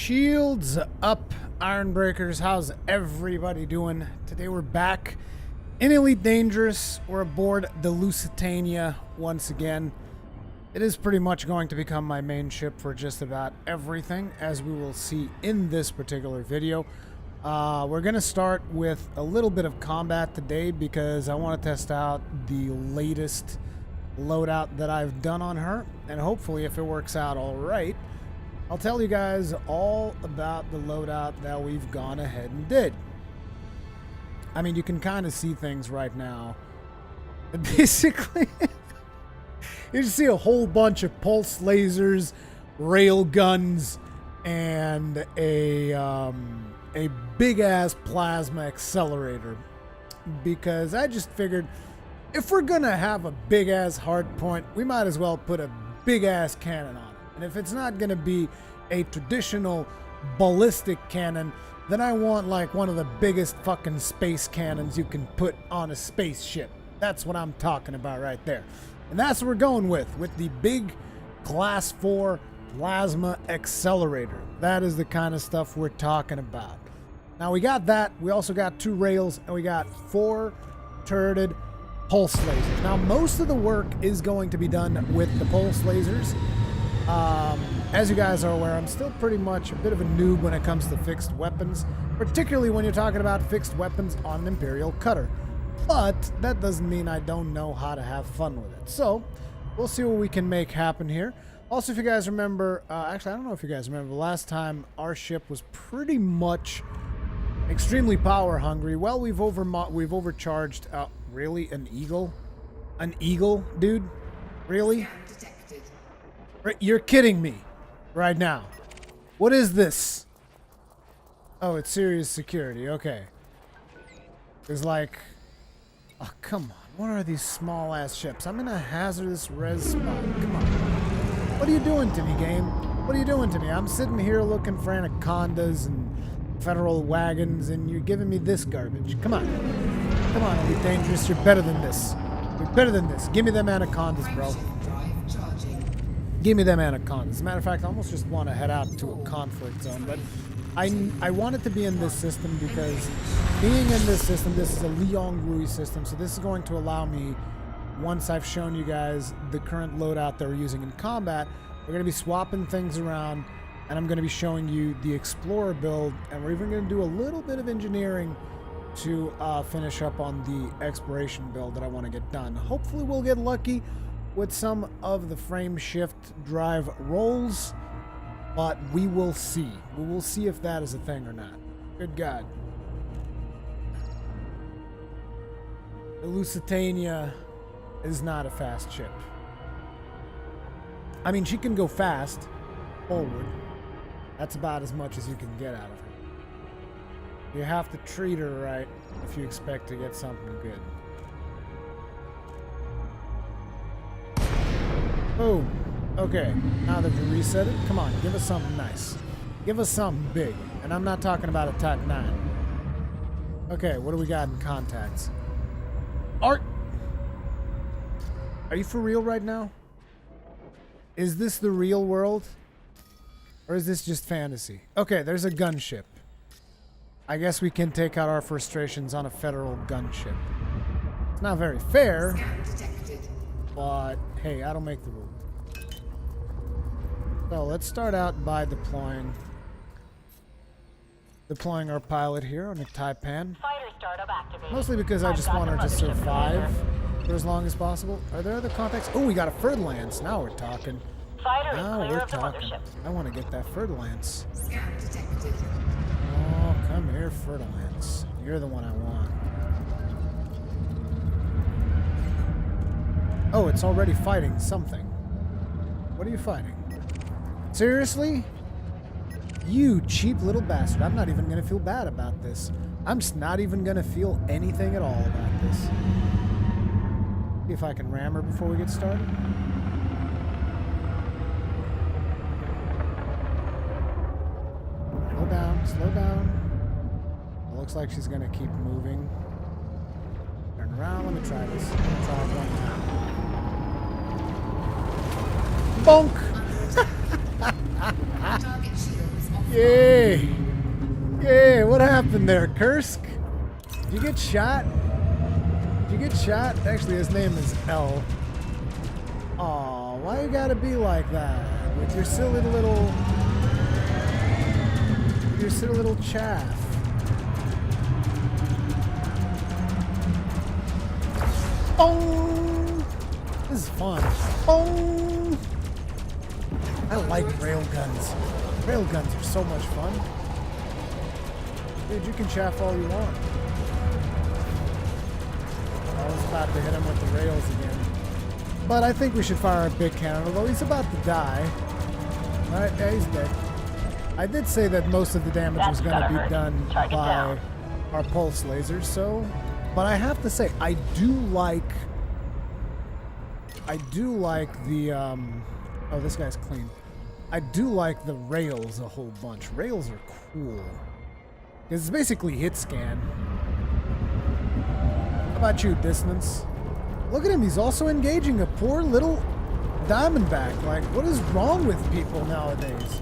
Shields up, Ironbreakers. How's everybody doing? Today we're back in Elite Dangerous. We're aboard the Lusitania once again. It is pretty much going to become my main ship for just about everything, as we will see in this particular video. We're going to start with a little bit of combat today because I want to test out the latest loadout that I've done on her, and hopefully if it works out all right, I'll tell you guys all about the loadout that we've gone ahead and did. I mean, you can kind of see things right now. Basically, you see a whole bunch of pulse lasers, rail guns, and a big-ass plasma accelerator. Because I just figured, if we're gonna have a big-ass hardpoint, we might as well put a big-ass cannon on it. And if it's not going to be a traditional ballistic cannon, then I want like one of the biggest fucking space cannons you can put on a spaceship. That's what I'm talking about right there. And that's what we're going with the big Class 4 plasma accelerator. That is the kind of stuff we're talking about. Now we got that. We also got 2 rails, and we got 4 turreted pulse lasers. Now most of the work is going to be done with the pulse lasers. As you guys are aware, I'm still pretty much a bit of a noob when it comes to fixed weapons, particularly when you're talking about fixed weapons on an Imperial cutter. But that doesn't mean I don't know how to have fun with it. So, we'll see what we can make happen here. Also, if you guys remember, actually, I don't know if you guys remember, the last time our ship was pretty much extremely power hungry. Well, we've overcharged, really? An eagle? An eagle, dude? Really? You're kidding me right now. What is this? Oh, it's serious security. Okay. There's like... Oh, come on. What are these small-ass ships? I'm in a hazardous res spot. Come on. What are you doing to me, game? What are you doing to me? I'm sitting here looking for anacondas and federal wagons, and you're giving me this garbage. Come on. Come on, Elite Dangerous. You're better than this. You're better than this. Give me them anacondas, bro. Give me them anacondas. As a matter of fact, I almost just want to head out to a conflict zone, but I want it to be in this system because being in this system, this is a Liang-Rui system, so this is going to allow me, once I've shown you guys the current loadout that we're using in combat, we're going to be swapping things around, and I'm going to be showing you the Explorer build, and we're even going to do a little bit of engineering to finish up on the Exploration build that I want to get done. Hopefully we'll get lucky with some of the frame shift drive rolls, but we will see. We will see if that is a thing or not. Good God. The Lusitania is not a fast ship. I mean, she can go fast forward. That's about as much as you can get out of her. You have to treat her right if you expect to get something good. Boom. Okay, now that we reset it, come on, give us something nice. Give us something big. And I'm not talking about a Type 9. Okay, what do we got in contacts? Art! Are you for real right now? Is this the real world? Or is this just fantasy? Okay, there's a gunship. I guess we can take out our frustrations on a federal gunship. It's not very fair. But, hey, I don't make the rules. So, let's start out by deploying our pilot here on a Taipan. Mostly because I just want her to survive for as long as possible. Are there other contacts? Oh, we got a Ferdlance. Now we're talking. Now we're talking. I want to get that Ferdlance. Oh, come here, Ferdlance. You're the one I want. Oh, it's already fighting something. What are you fighting? Seriously? You cheap little bastard. I'm not even going to feel bad about this. I'm just not even going to feel anything at all about this. See if I can ram her before we get started. Slow down, slow down. It looks like she's going to keep moving. Turn around. Let me try this. Try it one time. Bonk! Yay! Yay! What happened there, Kursk? Did you get shot? Did you get shot? Actually, his name is L. Aw, why you gotta be like that? With your silly little... Your silly little chaff. Oh! This is fun. Oh! I like railguns. Railguns are so much fun. Dude, you can chaff all you want. I was about to hit him with the rails again. But I think we should fire a big cannon, although he's about to die. Alright, yeah, he's dead. I did say that most of the damage was going to be done by our pulse lasers, so... But I have to say, I do like the, oh, this guy's clean. I do like the rails a whole bunch. Rails are cool. Because it's basically hit scan. How about you, Dissonance? Look at him, he's also engaging a poor little Diamondback. Like, what is wrong with people nowadays?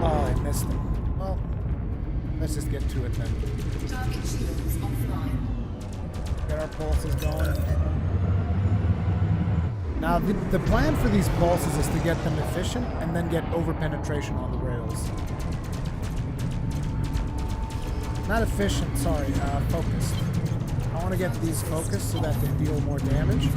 Oh, I missed him. Well, let's just get to it then. Target shields offline. Get our pulses going. Now, the plan for these pulses is to get them efficient and then get over-penetration on the rails. Not efficient, sorry, focused. I want to get these focused so that they deal more damage.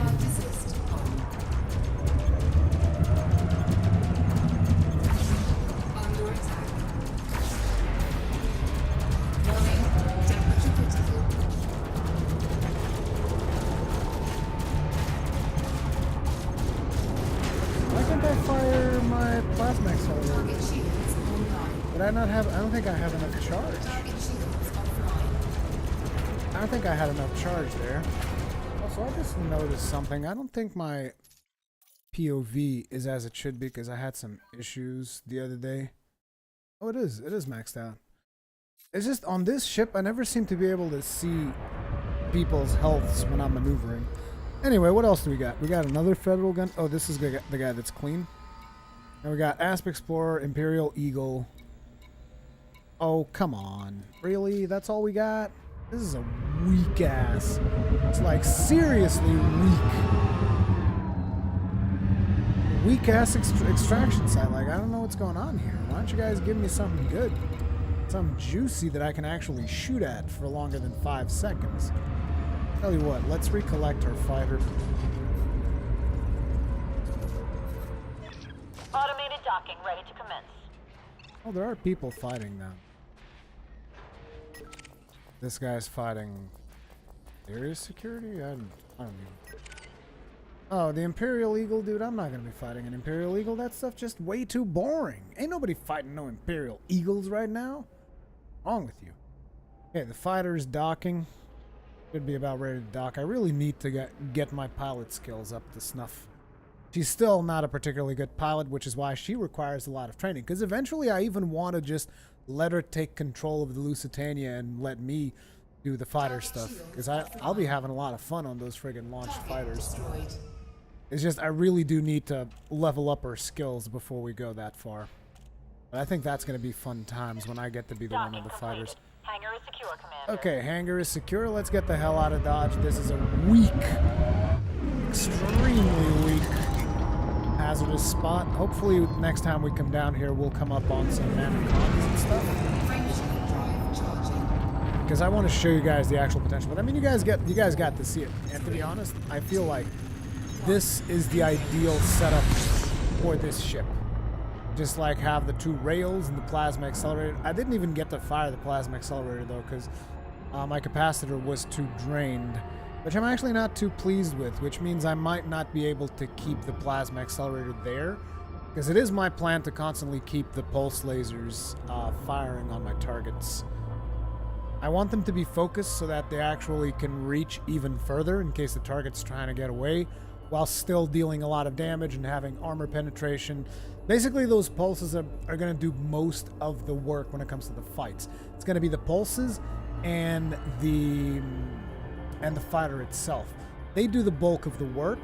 Did I not have... I don't think I have enough charge. I don't think I had enough charge there. Also, I just noticed something. I don't think my POV is as it should be because I had some issues the other day. Oh, it is. It is maxed out. It's just on this ship, I never seem to be able to see people's healths when I'm maneuvering. Anyway, what else do we got? We got another Federal gun. Oh, this is the guy that's clean. And we got Asp Explorer, Imperial Eagle. Oh, come on. Really? That's all we got? This is a weak ass. It's like seriously weak. Weak ass extraction site. Like, I don't know what's going on here. Why don't you guys give me something good? Something juicy that I can actually shoot at for longer than 5 seconds. Tell you what, let's recollect our fighter. Automated docking ready to commence. Oh, there are people fighting now. This guy's fighting area security? I don't know. Oh, the Imperial Eagle, dude, I'm not gonna be fighting an Imperial Eagle. That stuff just way too boring. Ain't nobody fighting no Imperial Eagles right now. What's wrong with you? Okay, the fighter's docking. Should be about ready to dock. I really need to get my pilot skills up to snuff. She's still not a particularly good pilot, which is why she requires a lot of training. Because eventually I even want to just let her take control of the Lusitania and let me do the fighter stuff. Because I'll be having a lot of fun on those friggin' launched fighters. It's just I really do need to level up her skills before we go that far. But I think that's going to be fun times when I get to be the one of the fighters. Hangar is secure, Commander. Okay, hangar is secure. Let's get the hell out of Dodge. This is a weak, extremely weak hazardous spot. Hopefully next time we come down here we'll come up on some manacons and stuff. Because I want to show you guys the actual potential. But I mean you guys got to see it. And to be honest, I feel like this is the ideal setup for this ship. Just like have the 2 rails and the plasma accelerator. I didn't even get to fire the plasma accelerator though because my capacitor was too drained. Which I'm actually not too pleased with, which means I might not be able to keep the plasma accelerator there. Because it is my plan to constantly keep the pulse lasers firing on my targets. I want them to be focused so that they actually can reach even further in case the target's trying to get away, while still dealing a lot of damage and having armor penetration. Basically, those pulses are going to do most of the work when it comes to the fights. It's going to be the pulses and the fighter itself. They do the bulk of the work,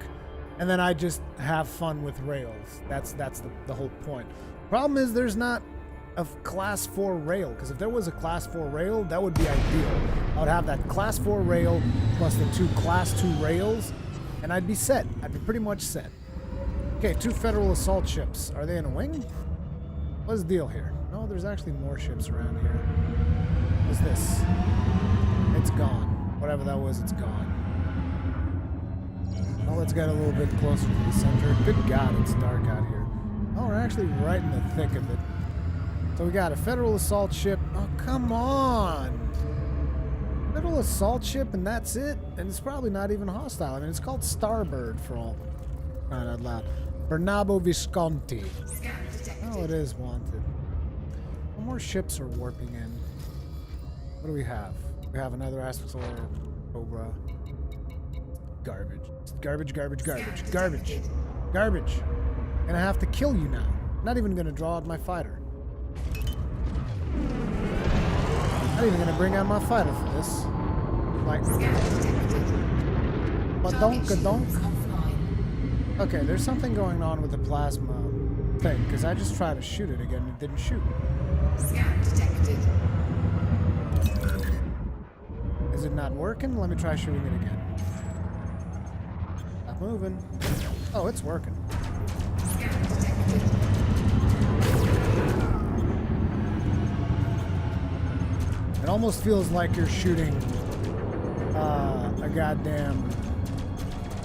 and then I just have fun with rails. That's the whole point. Problem is there's not a class 4 rail, because if there was a class 4 rail, that would be ideal. I would have that class 4 rail plus the 2 class 2 rails, and I'd be set. I'd be pretty much set. Okay, 2 federal assault ships. Are they in a wing? What's the deal here? No, there's actually more ships around here. What's this? It's gone. Whatever that was, it's gone. Well, let's get a little bit closer to the center. Good God, it's dark out here. Oh, we're actually right in the thick of it. So we got a federal assault ship. Oh, come on. Federal assault ship, and that's it? And it's probably not even hostile. I mean, it's called Starbird for all crying out loud. Bernabo Visconti. Oh, it is wanted. What more ships are warping in? What do we have? We have another Aspect Solaire Cobra. Garbage. Garbage, garbage, garbage, garbage. Garbage. Gonna have to kill you now. Not even gonna draw out my fighter. Not even gonna bring out my fighter for this. Like, badonk-a-donk. Okay, there's something going on with the plasma thing, because I just tried to shoot it again and it didn't shoot. Scan detected. Is it not working? Let me try shooting it again. Stop moving. Oh, it's working. Scan detected. It almost feels like you're shooting a goddamn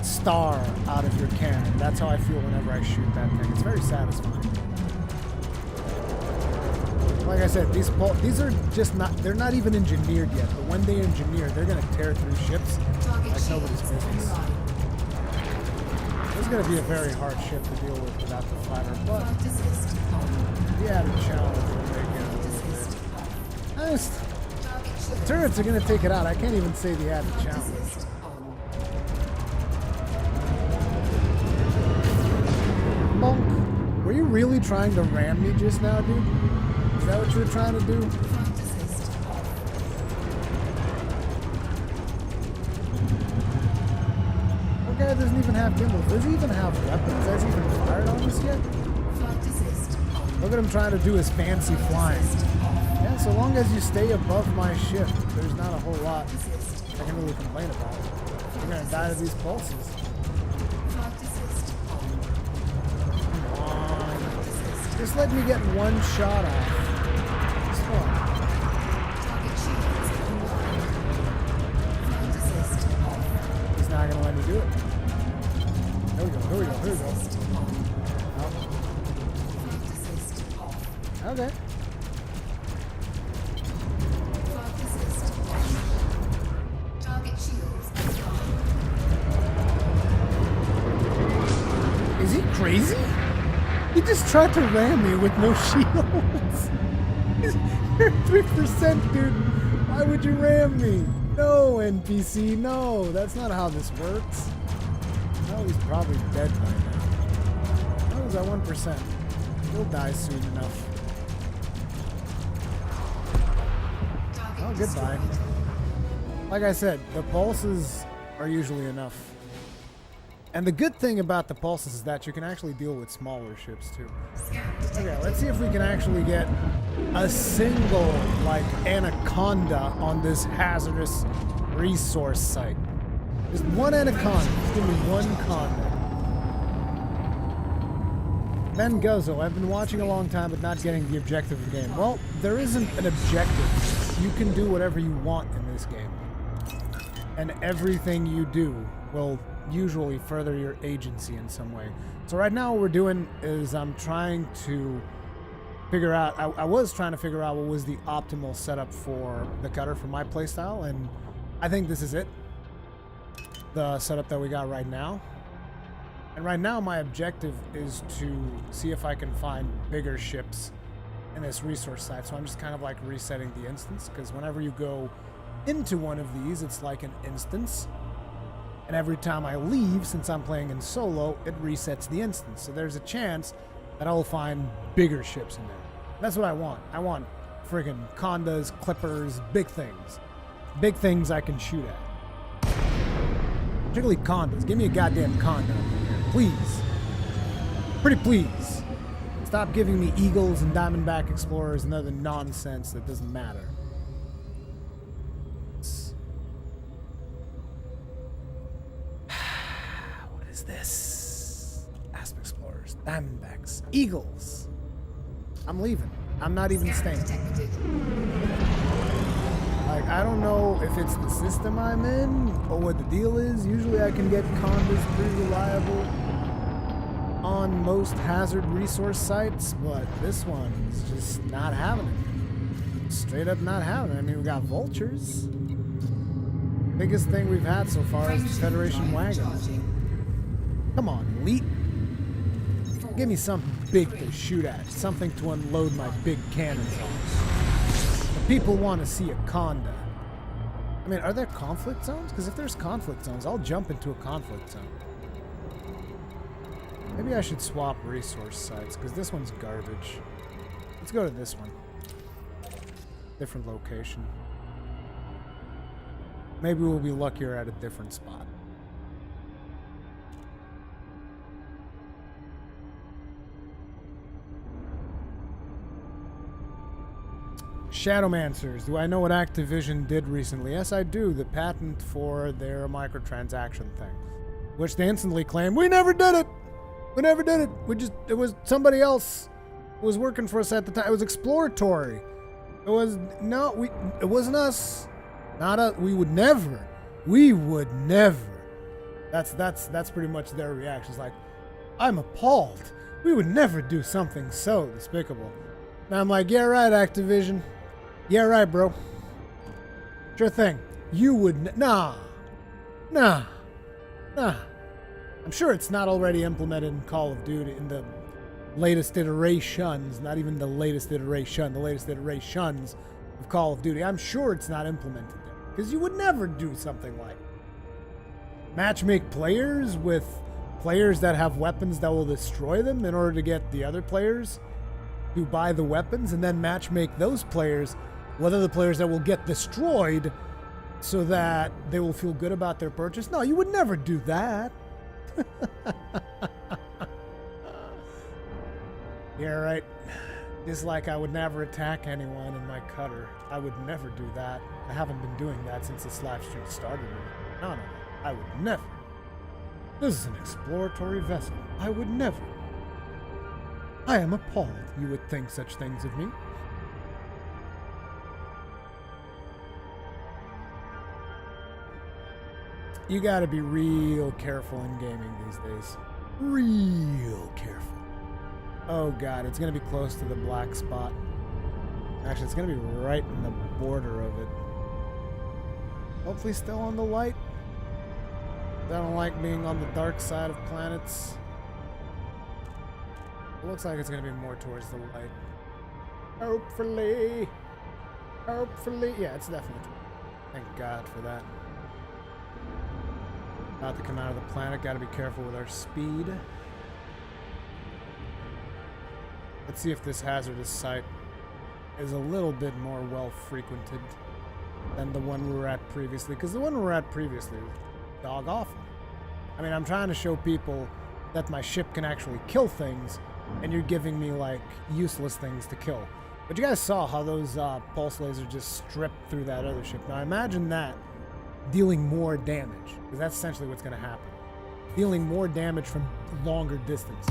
star out of your cannon. That's how I feel whenever I shoot that thing. It's very satisfying. Like I said, these are just not, they're not even engineered yet, but when they engineer, they're going to tear through ships like nobody's business. It's going to be a very hard ship to deal with without the fighter, but the added challenge will make it a little bit. The turrets are going to take it out. I can't even say the added challenge. Bonk. Were you really trying to ram me just now, dude? Is that what you were trying to do? That guy doesn't even have gimbals. Does he even have weapons? Has he even fired on this yet? Look at him trying to do his fancy flying. Yeah, so long as you stay above my ship, there's not a whole lot I can really complain about. You're gonna die to these pulses. Come on. Just let me get one shot off. It's fun. He's not gonna let me do it. Here we go, here we go, here we go. Oh. Okay. Is he crazy? He just tried to ram me with no shields. You're 3%, dude. Why would you ram me? No, NPC, no. That's not how this works. No, he's probably dead by now. Oh, he's at 1%. He'll die soon enough. Oh, goodbye. Like I said, the pulses are usually enough. And the good thing about the pulses is that you can actually deal with smaller ships too. Okay, let's see if we can actually get a single, like, anaconda on this hazardous resource site. Just one anaconda. Just give me one conda. Ben Gozo, I've been watching a long time but not getting the objective of the game. Well, there isn't an objective. You can do whatever you want in this game. And everything you do will usually further your agency in some way. So right now what we're doing is I'm trying to figure out, I was trying to figure out what was the optimal setup for the cutter for my playstyle, and I think this is it. The setup that we got right now. And right now my objective is to see if I can find bigger ships in this resource site. So I'm just kind of like resetting the instance, because whenever you go into one of these, it's like an instance. And every time I leave, since I'm playing in solo, it resets the instance. So there's a chance that I'll find bigger ships in there. That's what I want. I want friggin' condas, clippers, big things. Big things I can shoot at. Particularly condos. Give me a goddamn condo over here, please. Pretty please. Stop giving me eagles and diamondback explorers and other nonsense that doesn't matter. What is this? Asp explorers, diamondbacks, eagles. I'm leaving. I'm not even staying. Detected. Like, I don't know if it's the system I'm in or what the deal is. Usually I can get condos pretty reliable on most hazard resource sites, but this one is just not having it. Straight up not having it. I mean, we got vultures. Biggest thing we've had so far is the Federation wagons. Come on, elite. Give me something big to shoot at. Something to unload my big cannons on. The people want to see a conda. I mean, are there conflict zones? Because if there's conflict zones, I'll jump into a conflict zone. Maybe I should swap resource sites, because this one's garbage. Let's go to this one. Different location. Maybe we'll be luckier at a different spot. Shadowmancers. Do I know what Activision did recently? Yes, I do. The patent for their microtransaction thing. Which they instantly claim, we never did it! We never did it. It was somebody else who was working for us at the time. It was exploratory. It wasn't us. Not us. We would never. That's pretty much their reaction. It's like, I'm appalled. We would never do something so despicable. Now I'm like, yeah, right, Activision. Yeah, right, bro. Sure thing. You would Nah. I'm sure it's not already implemented in Call of Duty in the latest iterations, not even the latest iteration, the latest iterations of Call of Duty. I'm sure it's not implemented there. Because you would never do something like matchmake players with players that have weapons that will destroy them in order to get the other players to buy the weapons, and then matchmake those players with other players that will get destroyed so that they will feel good about their purchase. No, you would never do that. Yeah, right. Just like I would never attack anyone in my cutter. I would never do that. I haven't been doing that since this live stream started. No. I would never. This is an exploratory vessel. I would never. I am appalled you would think such things of me. You gotta be real careful in gaming these days. Real careful. Oh god, it's gonna be close to the black spot. Actually, it's gonna be right in the border of it. Hopefully still on the light. I don't like being on the dark side of planets. It looks like it's gonna be more towards the light. Hopefully. Yeah, it's definitely. Thank God for that. About to come out of the planet. Gotta be careful with our speed. Let's see if this hazardous site is a little bit more well frequented than the one we were at previously. Because the one we were at previously was dog awful. I mean, I'm trying to show people that my ship can actually kill things, and you're giving me, like, useless things to kill. But you guys saw how those pulse lasers just stripped through that other ship. Now imagine that dealing more damage, because that's essentially what's going to happen. Dealing more damage from longer distance.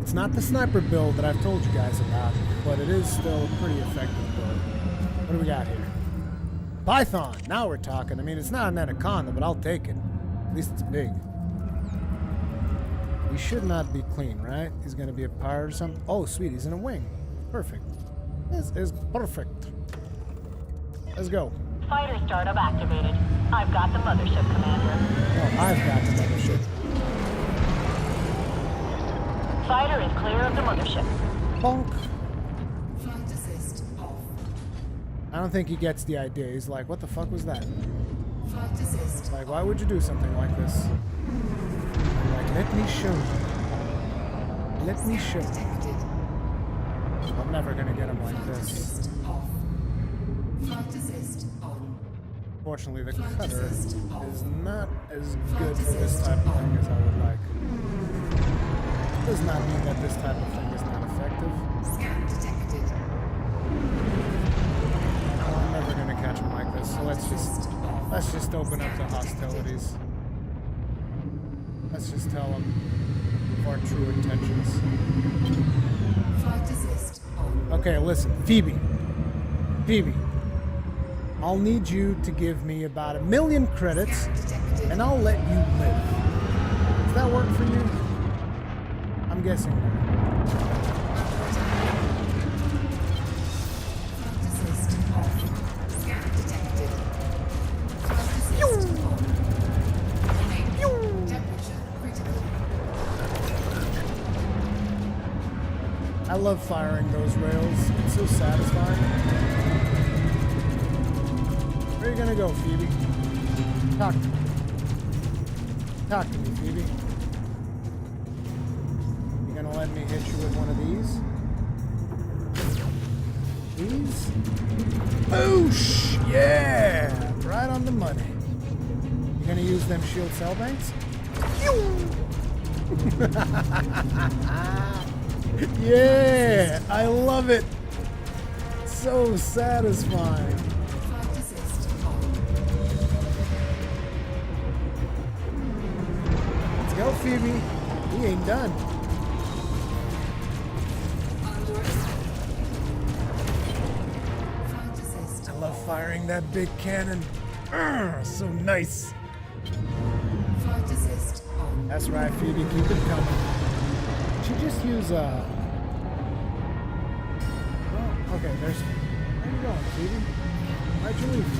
It's not the sniper build that I've told you guys about, but it is still a pretty effective build. What do we got here? Python! Now we're talking. I mean, it's not an anaconda, but I'll take it. At least it's big. He should not be clean, right? He's going to be a pirate or something. Oh, sweet. He's in a wing. Perfect. This is perfect. Let's go. Fighter startup activated. I've got the mothership, Commander. Oh, I've got the mothership. Fighter is clear of the mothership. Bonk. Flight assist off. I don't think he gets the idea. He's like, what the fuck was that? Flight assist. Like, why would you do something like this? I'm like, let me show you. Let me show you. Detected. I'm never gonna get him like Flight this. assist off. Flight assist on. Fortunately, the Flight cutter assist off. is not as good for this type of thing as I would like. Does not mean that this type of thing is not effective. Scan detected. Oh, I'm never gonna catch him like this. So let's just open up the hostilities. Let's just tell him our true intentions. Flight assist on. Okay, listen, Phoebe. I'll need you to give me about 1 million credits, Scan detected. and I'll let you live. Does that work for you? I'm guessing not. Flight assist off. Scan detected. Flight assist on. Warning. Temperature critical. I love firing those rails. It's so satisfying. Where are you gonna go, Phoebe? Talk to me. Talk to me, Phoebe. You gonna let me hit you with one of these? These? Boosh! Yeah! Right on the money. You gonna use them shield cell banks? Yeah! I love it! So satisfying. Flight assist on. Let's go, Phoebe. We ain't done. Under attack. Flight assist. I love firing that big cannon. So nice. Flight assist on. That's right, Phoebe. Keep it coming. Did you just use Oh, okay. There's. Where you going, Phoebe? Why'd you leave?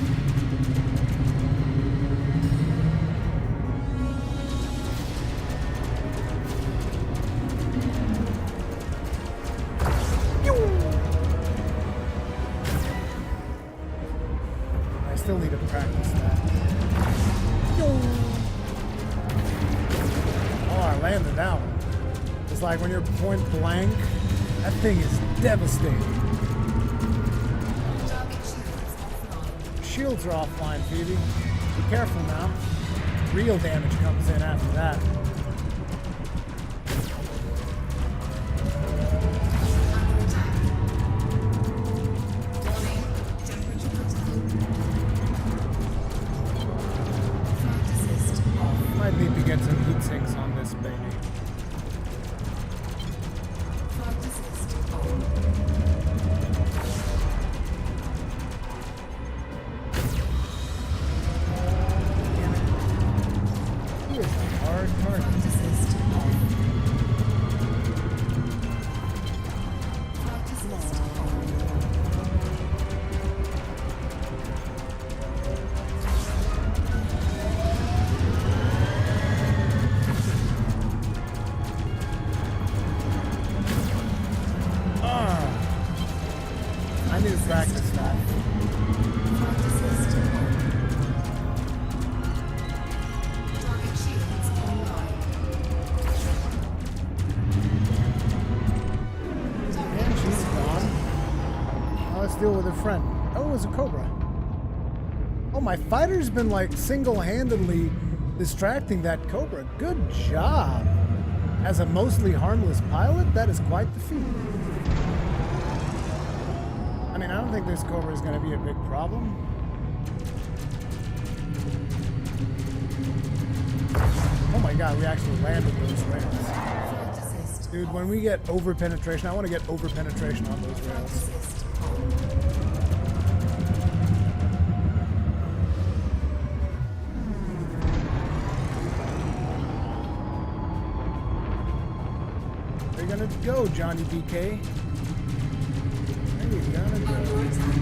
I still need to practice that. Oh, I landed that one. It's like when you're point blank, that thing is devastating. Target shields offline. Shields are offline, Phoebe. Be careful now. Real damage comes in after that. Under attack. Warning. Temperature critical. Flight assist off. Might need to get some heat sinks on this baby. Flight assist on. He is a hard target. Flight assist on. Flight assist on. I need to practice that. Flight assist on. Target shields online. And she's gone. Now let's deal with her friend. Oh, it was a Cobra. Oh, my fighter's been like single-handedly distracting that Cobra. Good job. As a mostly harmless pilot, that is quite the feat. I mean, I don't think this Cobra is going to be a big problem. Oh my god, we actually landed those rails. Flight assist. Dude, when we get over-penetration, I want to get over-penetration on those Flight rails. assist on. Where you gonna go, Johnny DK? Where you gonna go? Under attack.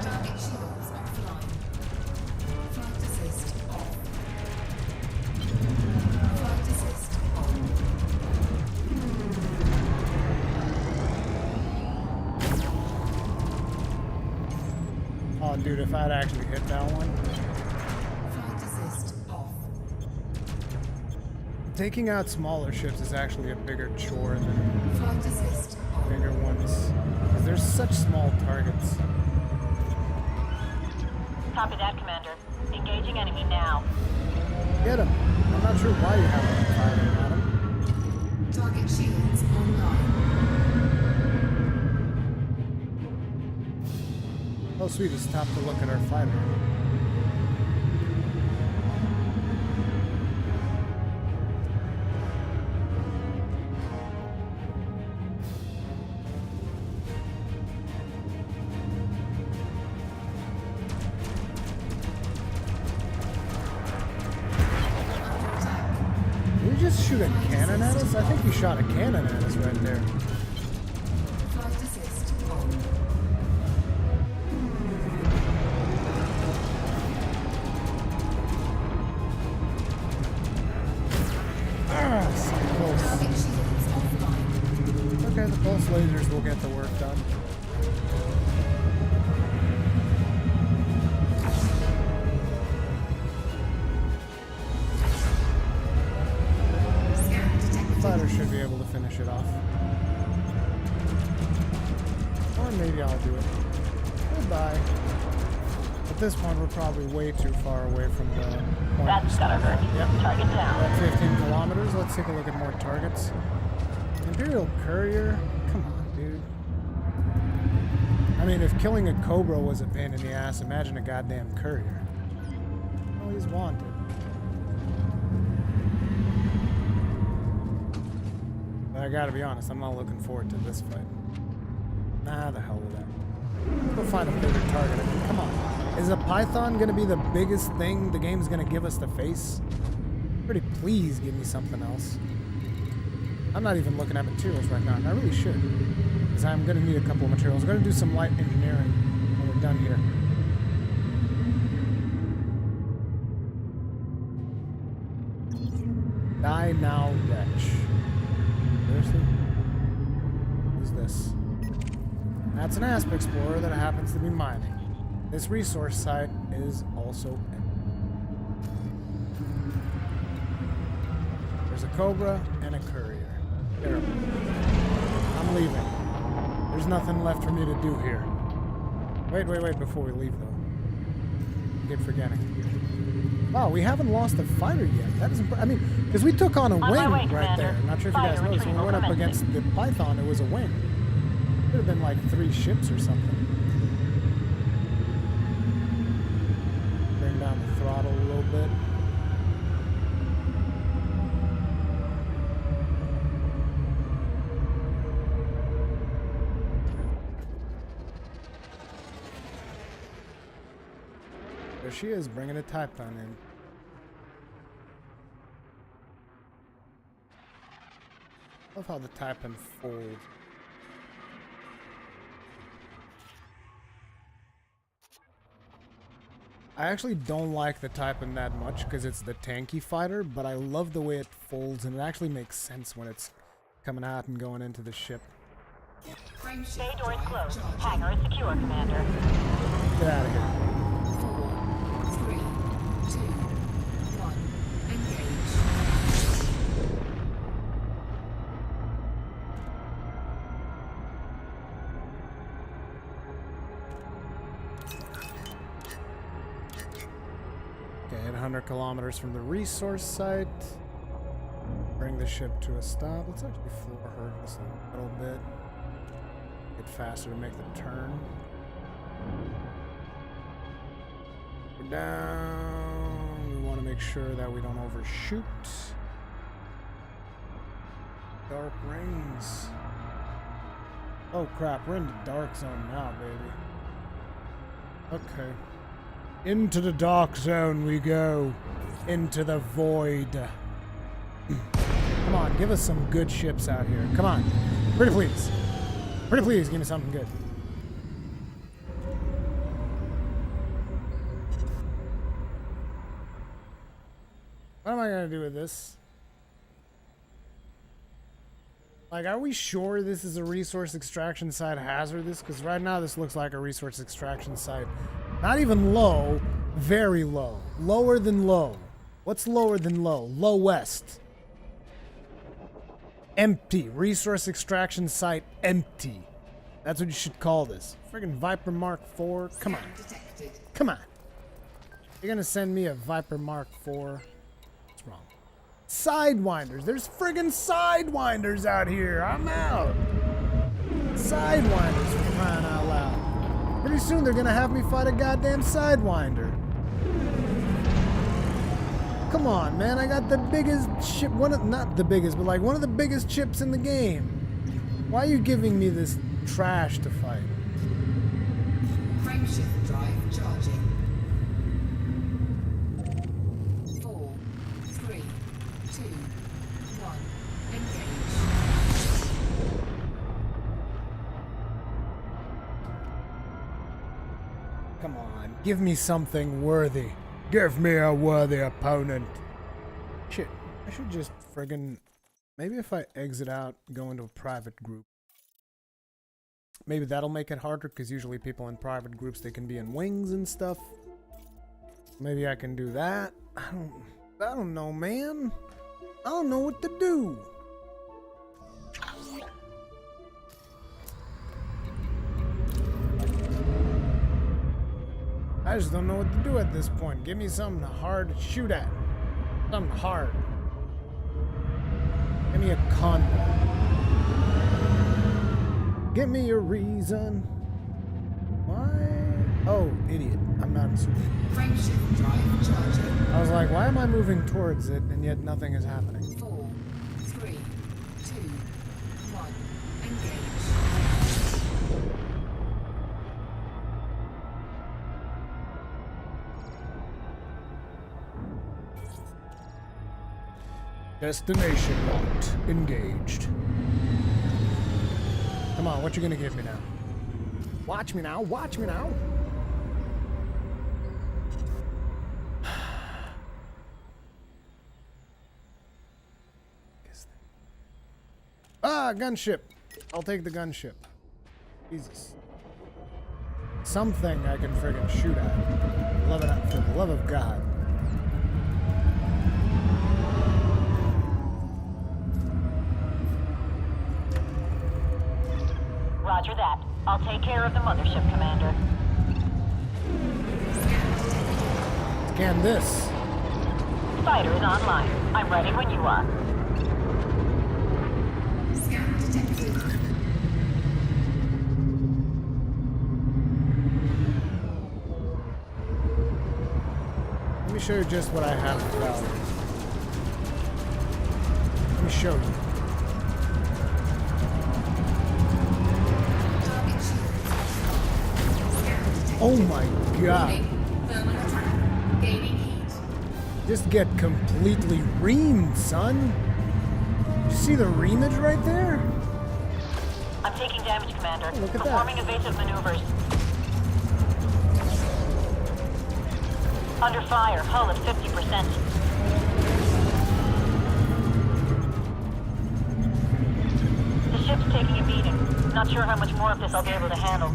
Target shields offline. Flight assist off. Flight assist on. Oh, dude, if I'd actually hit that one. Flight assist off. Taking out smaller ships is actually a bigger chore than Flight assist on. bigger ones. Because they're such small targets. Copy that, Commander. Engaging enemy now. Get him. I'm not sure why you haven't been firing at him. Target shields online. Oh, sweet. He stopped to look at our fighter. Did he just shoot a cannon at us? I think he shot a cannon at us right there. Flight assist on. Ah, so close. Target shields offline. Okay, the pulse lasers will get the work done. Scan detected. Fighter should be able to finish it off. Or maybe I'll do it. Goodbye. At this point, we're probably way too far away from the point. That's gotta hurt. Yep. Target down. About 15 kilometers. Let's take a look at more targets. Imperial courier? Come on, dude. I mean, if killing a Cobra was a pain in the ass, imagine a goddamn courier. Oh, he's wanted. But I gotta be honest, I'm not looking forward to this fight. Nah, the hell with that. Go find a bigger target. I mean, come on. Is a Python gonna be the biggest thing the game's gonna give us to face? Pretty please give me something else. I'm not even looking at materials right now, and I really should. Because I'm gonna need a couple of materials. I'm gonna do some light engineering when we're done here. Die now, wretch. Seriously? Who's this? That's an Asp Explorer that happens to be mining. This resource site is also empty. There's a Cobra and a courier. Terrible. I'm leaving. There's nothing left for me to do here. Wait, before we leave though. Keep forgetting. Wow, we haven't lost a fighter yet. That is I mean, because we took on a my wing way, right Commander. there. I'm not sure if you guys Fire noticed. When we went up retrieval against the Python, it was a wing. Could have been like 3 ships or something. Bring down the throttle a little bit. There she is, bringing a Typhon in. Love how the Typhon folds. I actually don't like the Typhon that much because it's the tanky fighter, but I love the way it folds, and it actually makes sense when it's coming out and going into the ship. Frame Bay shift doors drive closed. charging. Hangar is secure, Commander. Get out of here. 4, 3, 2, 1. Engage. Okay, 800 kilometers from the resource site. Bring the ship to a stop. Let's actually floor her just a little bit. Get faster to make the turn. We're down. We want to make sure that we don't overshoot. Dark rings. Oh crap, we're in the dark zone now, baby. Okay. Into the dark zone we go. Into the void. Come on, give us some good ships out here. Come on. Pretty please. Pretty please, give me something good. What am I going to do with this? Like, are we sure this is a resource extraction site hazardous? Because right now this looks like a resource extraction site. Not even low, very low. Lower than low. What's lower than low? Low west. Empty. Resource extraction site empty. That's what you should call this. Friggin' Viper Mark IV. Come on. Detected. Come on. You're gonna send me a Viper Mark IV. What's wrong? Sidewinders. There's friggin' Sidewinders out here. I'm out. Sidewinders for crying out loud. Pretty soon they're gonna have me fight a goddamn Sidewinder. Come on, man. I got the biggest ship. Not the biggest, but like one of the biggest chips in the game. Why are you giving me this trash to fight? Frameshift drive charging. 4, 3, 2, 1. Engage. Come on. Give me something worthy. Give me a worthy opponent. Shit. I should just friggin'... Maybe if I exit out, go into a private group. Maybe that'll make it harder, because usually people in private groups, they can be in wings and stuff. Maybe I can do that. I don't know, man. I don't know what to do. I just don't know what to do at this point. Give me something hard to shoot at. Something hard. Give me a convoy. Give me a reason. Why? Oh, idiot. I'm not super. Frameshift drive charging. I was like, why am I moving towards it and yet nothing is happening? 4, 3, 2, 1. Engage. Destination locked. Engaged. Come on, what you gonna give me now? Watch me now, watch me now. Ah, gunship. I'll take the gunship. Jesus. Something I can friggin' shoot at. Love it up, for the love of God. Roger that. I'll take care of the mothership, Commander. Scan this. Fighter is online. I'm ready when you are. Scan detected. Let me show you just what I have about. Let me show you. Oh my god. Thermal attack. Gaining heat. Just get completely reamed, son. You see the reamage right there? I'm taking damage, Commander. Oh, look at Performing that. evasive maneuvers. Under fire, hull at 50%. The ship's taking a beating. Not sure how much more of this I'll be able to handle.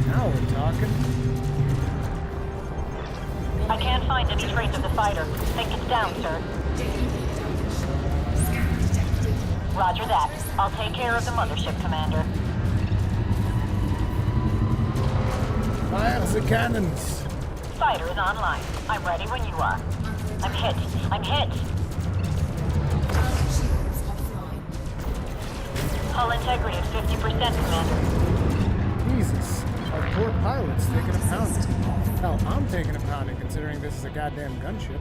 Now we're talking. I can't find any trace of the fighter. Think it's down, sir. Roger that. I'll take care of the mothership, Commander. Fire the cannons. Fighter is online. I'm ready when you are. I'm hit. I'm hit. Hull integrity at 50%, Commander. Jesus. Our poor pilot's taking a pounding. Hell, I'm taking a pounding considering this is a goddamn gunship.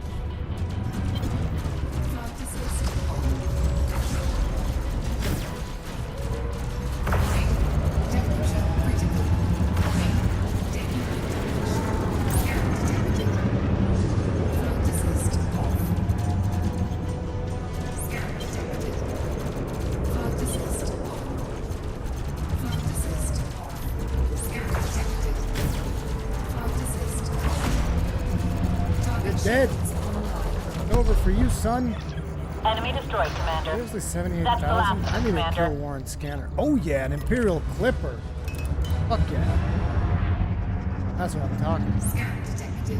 Dead. Over for you, son. Enemy destroyed, Commander. Seriously, 78,000? That's the last one, I need a Commander. kill warrant scanner. Oh yeah, an Imperial Clipper. Fuck yeah. That's what I'm talking. Scan detected.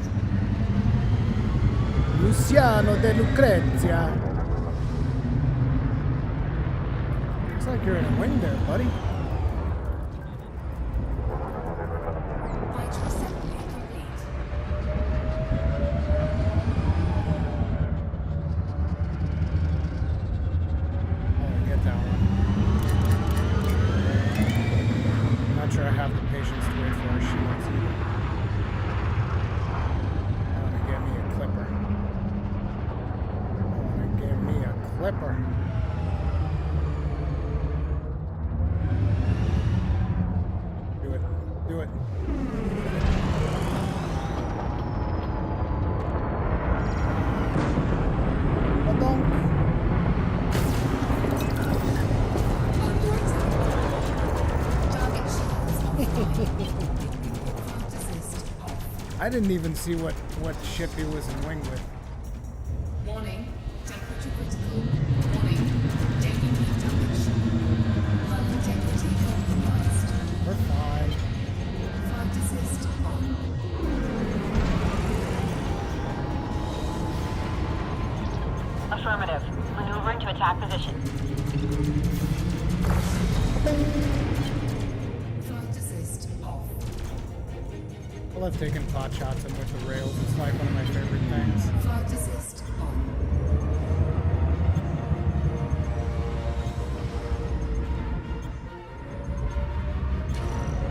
Luciano de Lucrezia. Looks like you're in a wing there, buddy. Vital assembly complete. Flipper. Do it. Do it. Ba-dunk. Under attack. Target shields offline. Flight assist off. I didn't even see what ship he was in wing with. Warning. Temperature critical. Warning. Taking heat damage. Hull integrity compromised. We're fine. Flight assist on. Affirmative. Maneuvering to attack position. Flight assist off. I love taking pot shots in with the rails. It's like one of my favorite things. Flight assist on.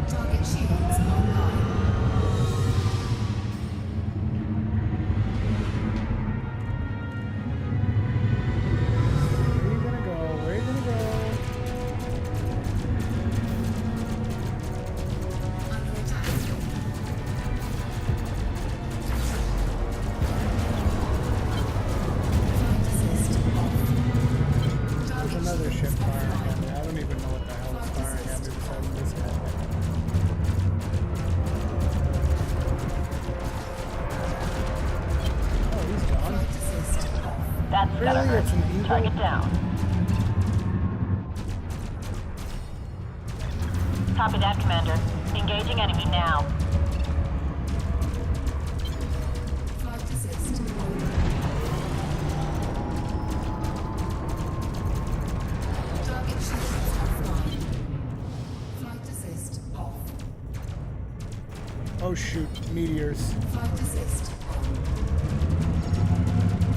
Target shields online. Where you gonna go? Where you gonna go? Under attack. Flight assist off. There's Target another ship shields firing offline. at me. I don't even know what the hell is firing at me besides this guy. Oh, he's gone. Flight assist off. That's gotta Really? hurt. It's an eagle? Target down. Copy that, Commander. Engaging enemy now. Flight assist on. Target shields offline. Flight assist off. Oh shoot, meteors. Flight assist on.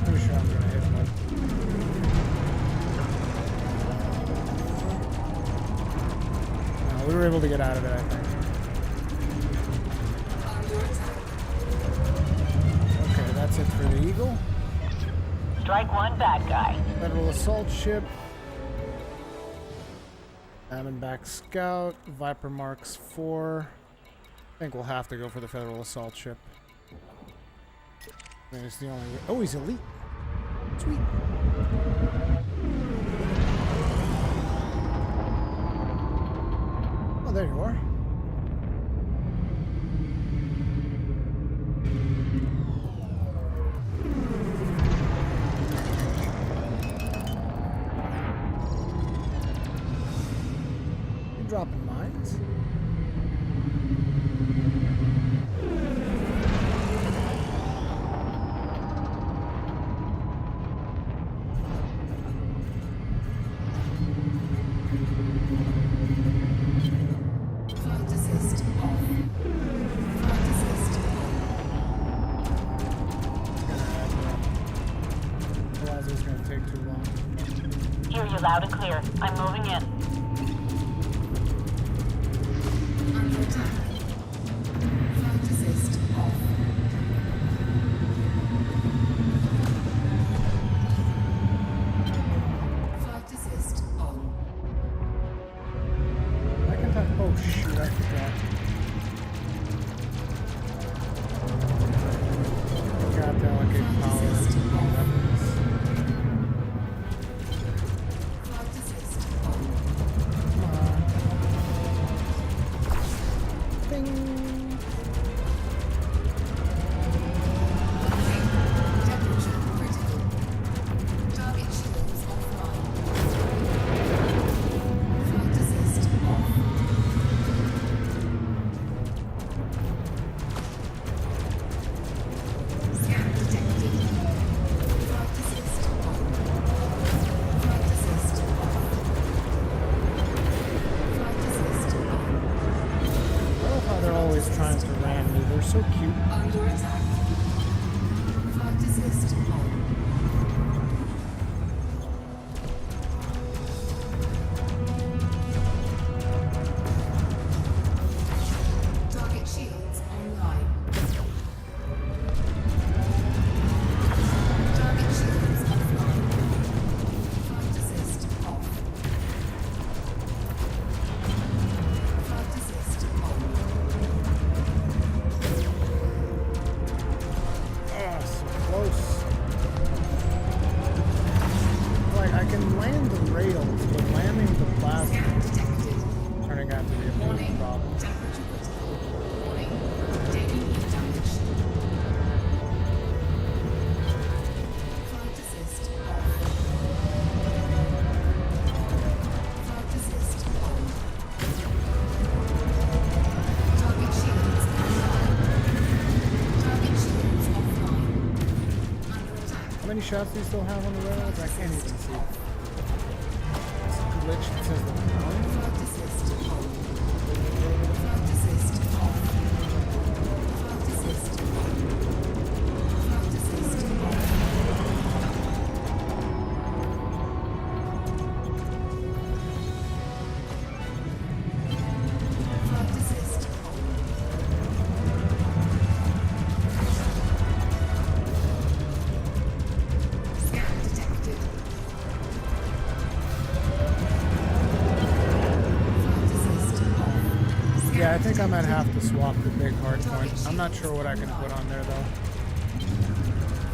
Pretty sure I'm gonna hit one. No, we were able to get out of it, I think. Under attack. Okay, that's it for the Eagle. Strike one, bad guy. Federal assault ship. Diamondback Scout. Viper Marks 4. I think we'll have to go for the Federal assault ship. I mean, it's the only way. Oh, he's elite. Sweet. Oh, there you are. You dropping mines? Flight assist off. Flight assist Otherwise, it's going to take too long. Hear you loud and clear. I'm moving in. under attack. Flight assist off. Flight assist on. I can type. Oh shoot! I forgot. Forgot to allocate power. Weapons. Flight assist on. Come on. can land the rails, but landing the plasma Scan detected. turning out to be a bit of a Warning. problem. Temperature critical. Warning. Taking heat damage. Flight assist off. Flight assist on. Target shields online. Target shields offline. Under attack. How many shots do you still have on the rails? I can't even see. It's glitched. It says the Flight assist on. Flight assist off. Flight assist on. Flight assist off. Flight assist on. Scan detected. Flight assist off. Yeah, I think I might have to swap the big hard point. I'm not sure what I can put on there though.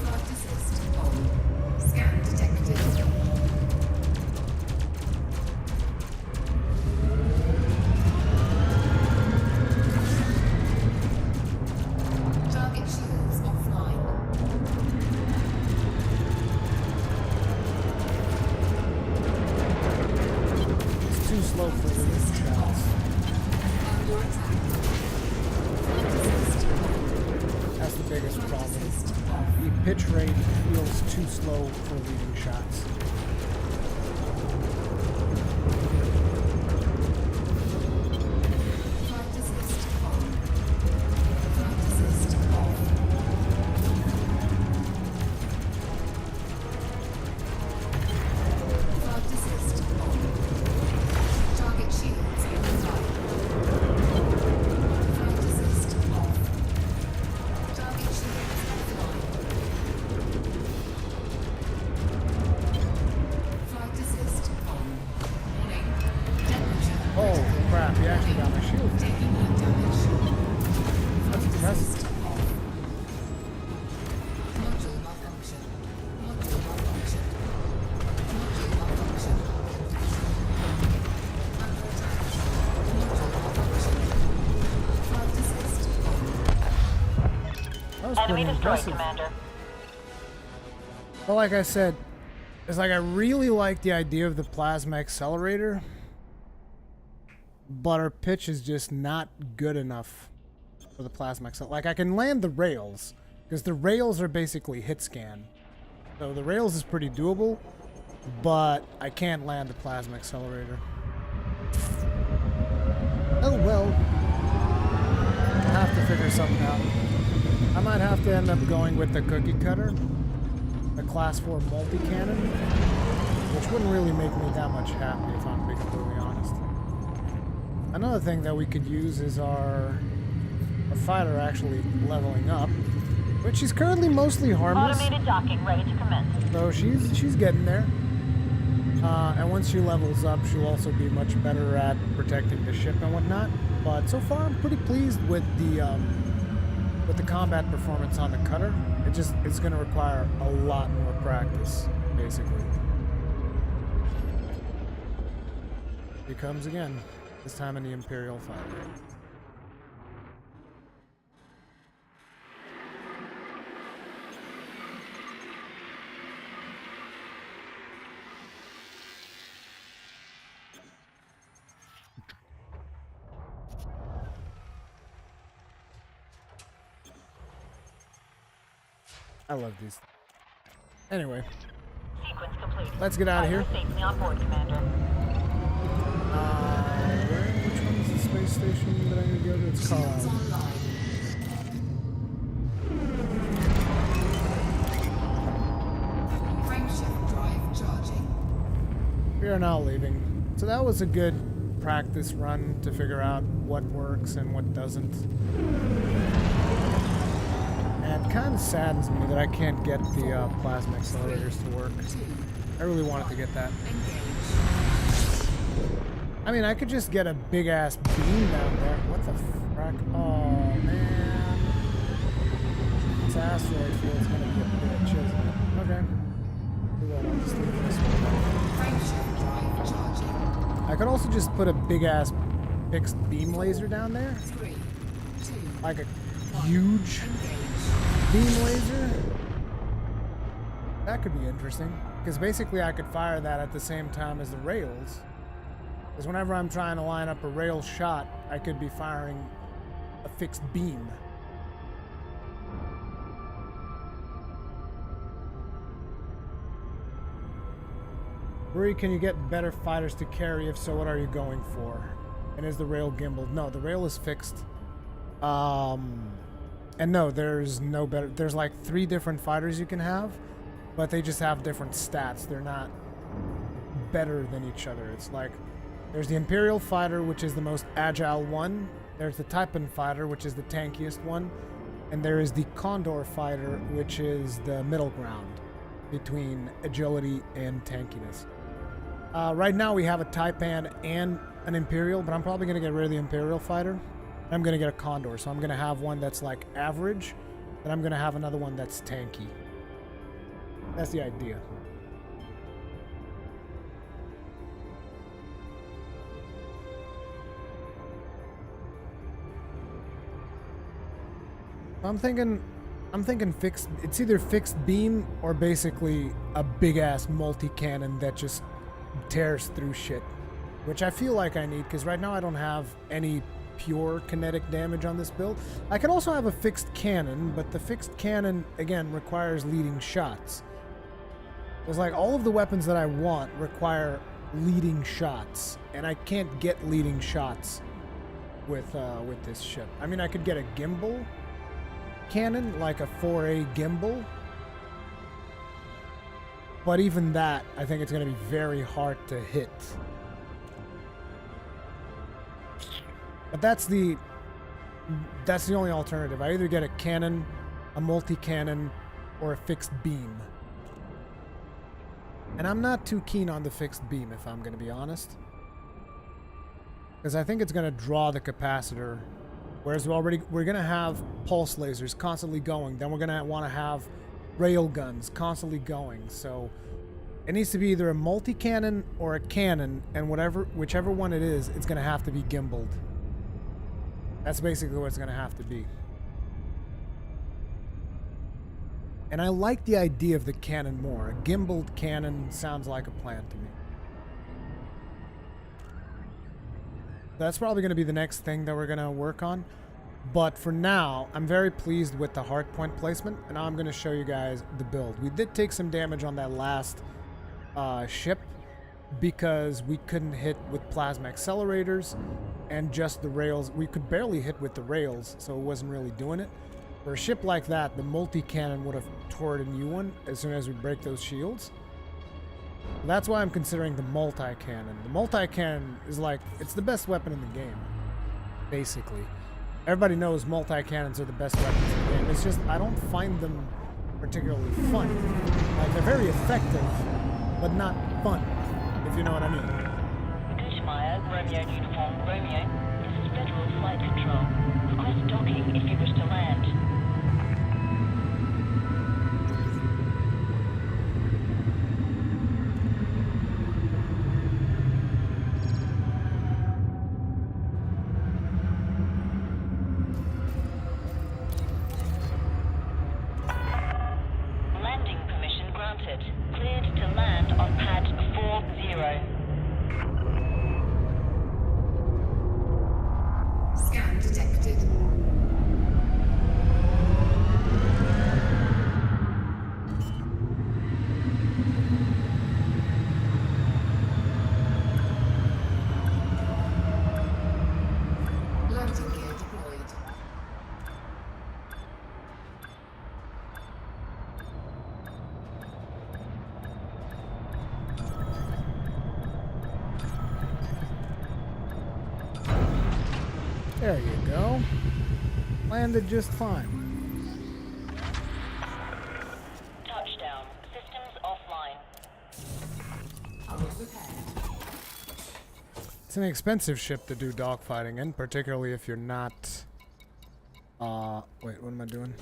Flight assist on. Scan detected. Target shields offline. It's too slow for the shots. Under attack. Flight assist on. That's the biggest Flight problem. assist off. The pitch rate feels too slow for leading shots. Flight assist on. Flight assist off. Flight assist on. Target shields online. Flight assist off. Target shields offline. Flight assist on. Warning. Temperature. Oh crap, he actually got my shield. Taking heat damage. That's Flight impressive. assist off. Module malfunction. Module malfunction. Module malfunction. Under attack. Module malfunction. Flight assist on. That was Enemy pretty destroyed, impressive. Commander. Well, like I said, it's like I really like the idea of the plasma accelerator, but our pitch is just not good enough for the plasma accelerator. Like I can land the rails, because the rails are basically hit scan. So the rails is pretty doable, but I can't land the plasma accelerator. Oh well. I'll have to figure something out. I might have to end up going with the cookie cutter, the class 4 multi-cannon, which wouldn't really make me that much happy if I'm being completely honest. Another thing that we could use is our fighter actually leveling up, which is currently mostly harmless. Automated docking ready to commence. So she's getting there. And once she levels up, she'll also be much better at protecting the ship and whatnot. But so far, I'm pretty pleased with the combat performance on the cutter. It's going to require a lot more practice, basically. He comes again. This time in the Imperial fighter. I love these. Anyway, Sequence complete. let's get out of here. Pilot safely on board, Commander. Which one is the space station that I need to go to? It's Shields Carlisle. online. Frameshift drive charging. We are now leaving. So that was a good practice run to figure out what works and what doesn't. And it kind of saddens me that I can't get the plasma accelerators to work. I really wanted to get that. I mean, I could just get a big ass beam down there. What the frack? Oh man. This asteroid field's gonna be a bitch, isn't it? Okay. Well, I'll just leave this one. I could also just put a big-ass fixed beam laser down there. 3, 2, Like a huge engage. beam laser. That could be interesting. Because basically I could fire that at the same time as the rails. Because whenever I'm trying to line up a rail shot, I could be firing a fixed beam. Ruri, can you get better fighters to carry? If so, what are you going for? And is the rail gimbaled? No, the rail is fixed. And no, there's no better. There's like 3 different fighters you can have, but they just have different stats. They're not better than each other. It's like there's the Imperial fighter, which is the most agile one. There's the Taipan fighter, which is the tankiest one. And there is the Condor fighter, which is the middle ground between agility and tankiness. Right now we have a Taipan and an Imperial, but I'm probably going to get rid of the Imperial fighter. I'm going to get a Condor, so I'm going to have one that's like average, and I'm going to have another one that's tanky. That's the idea. I'm thinking fixed. It's either fixed beam or basically a big ass multi-cannon that just tears through shit, which I feel like I need because right now I don't have any pure kinetic damage on this build. I could also have a fixed cannon, but the fixed cannon again requires leading shots. It's like all of the weapons that I want require leading shots, and I can't get leading shots with this ship. I mean, I could get a gimbal cannon, like a 4A gimbal, but even that, I think it's going to be very hard to hit. But that's the only alternative. I either get a cannon, a multi-cannon, or a fixed beam. And I'm not too keen on the fixed beam, if I'm going to be honest. Because I think it's going to draw the capacitor. Whereas we're going to have pulse lasers constantly going. Then we're going to want to have rail guns constantly going. So it needs to be either a multi-cannon or a cannon. And whichever one it is, it's going to have to be gimbaled. That's basically what it's going to have to be. And I like the idea of the cannon more. A gimbaled cannon sounds like a plan to me. That's probably going to be the next thing that we're going to work on. But for now, I'm very pleased with the hardpoint placement. And now I'm going to show you guys the build. We did take some damage on that last ship because we couldn't hit with plasma accelerators and just the rails. We could barely hit with the rails, so it wasn't really doing it. For a ship like that, the multi-cannon would have tore a new one as soon as we break those shields. That's why I'm considering the multi-cannon. The multi-cannon is like, it's the best weapon in the game, basically. Everybody knows multi-cannons are the best weapons in the game. It's just, I don't find them particularly fun. Like, they're very effective, but not fun, if you know what I mean. Gushmeyer, Romeo Uniform, Romeo. This is Federal Flight Control. Request docking if you wish to land. Landing permission granted. Cleared to land on pad 40. Scan detected. Landing gear deployed. There you go. Landed just fine. Touchdown. Systems offline. Hull repaired. It's an expensive ship to do dogfighting in, particularly if you're not... wait, what am I doing?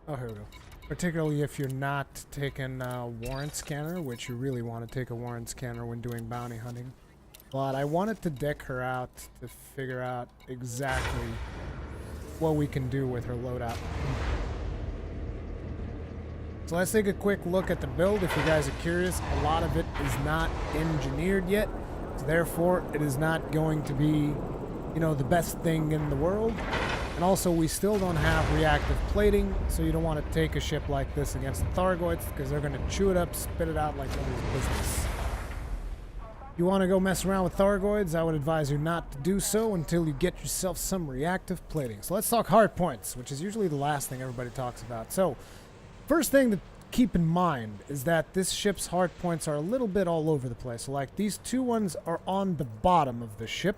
Oh, here we go. particularly if you're not taking a warrant scanner, which you really want to take a warrant scanner when doing bounty hunting. But I wanted to deck her out to figure out exactly what we can do with her loadout. So let's take a quick look at the build. If you guys are curious, a lot of it is not engineered yet. So therefore, it is not going to be, you know, the best thing in the world. And also, we still don't have reactive plating, so you don't want to take a ship like this against the Thargoids, because they're going to chew it up, spit it out like nobody's business. You want to go mess around with Thargoids, I would advise you not to do so until you get yourself some reactive plating. So let's talk hard points, which is usually the last thing everybody talks about. So, first thing to keep in mind is that this ship's hard points are a little bit all over the place. So like these two ones are on the bottom of the ship,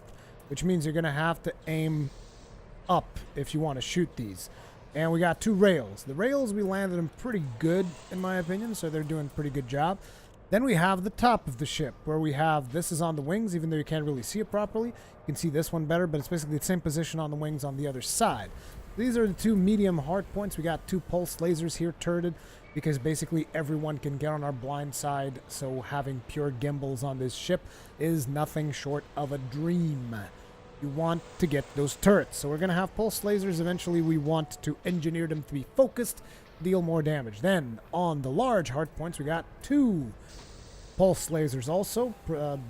which means you're going to have to aim up if you want to shoot these. And we got two rails. The rails, we landed them pretty good, in my opinion, so they're doing a pretty good job. Then we have the top of the ship, where we have, this is on the wings, even though you can't really see it properly. You can see this one better, but it's basically the same position on the wings on the other side. These are the two medium hard points. We got two pulse lasers here turreted, because basically everyone can get on our blind side, so having pure gimbals on this ship is nothing short of a dream. You want to get those turrets. So we're going to have pulse lasers. Eventually we want to engineer them to be focused, deal more damage. Then on the large hard points, we got two pulse lasers also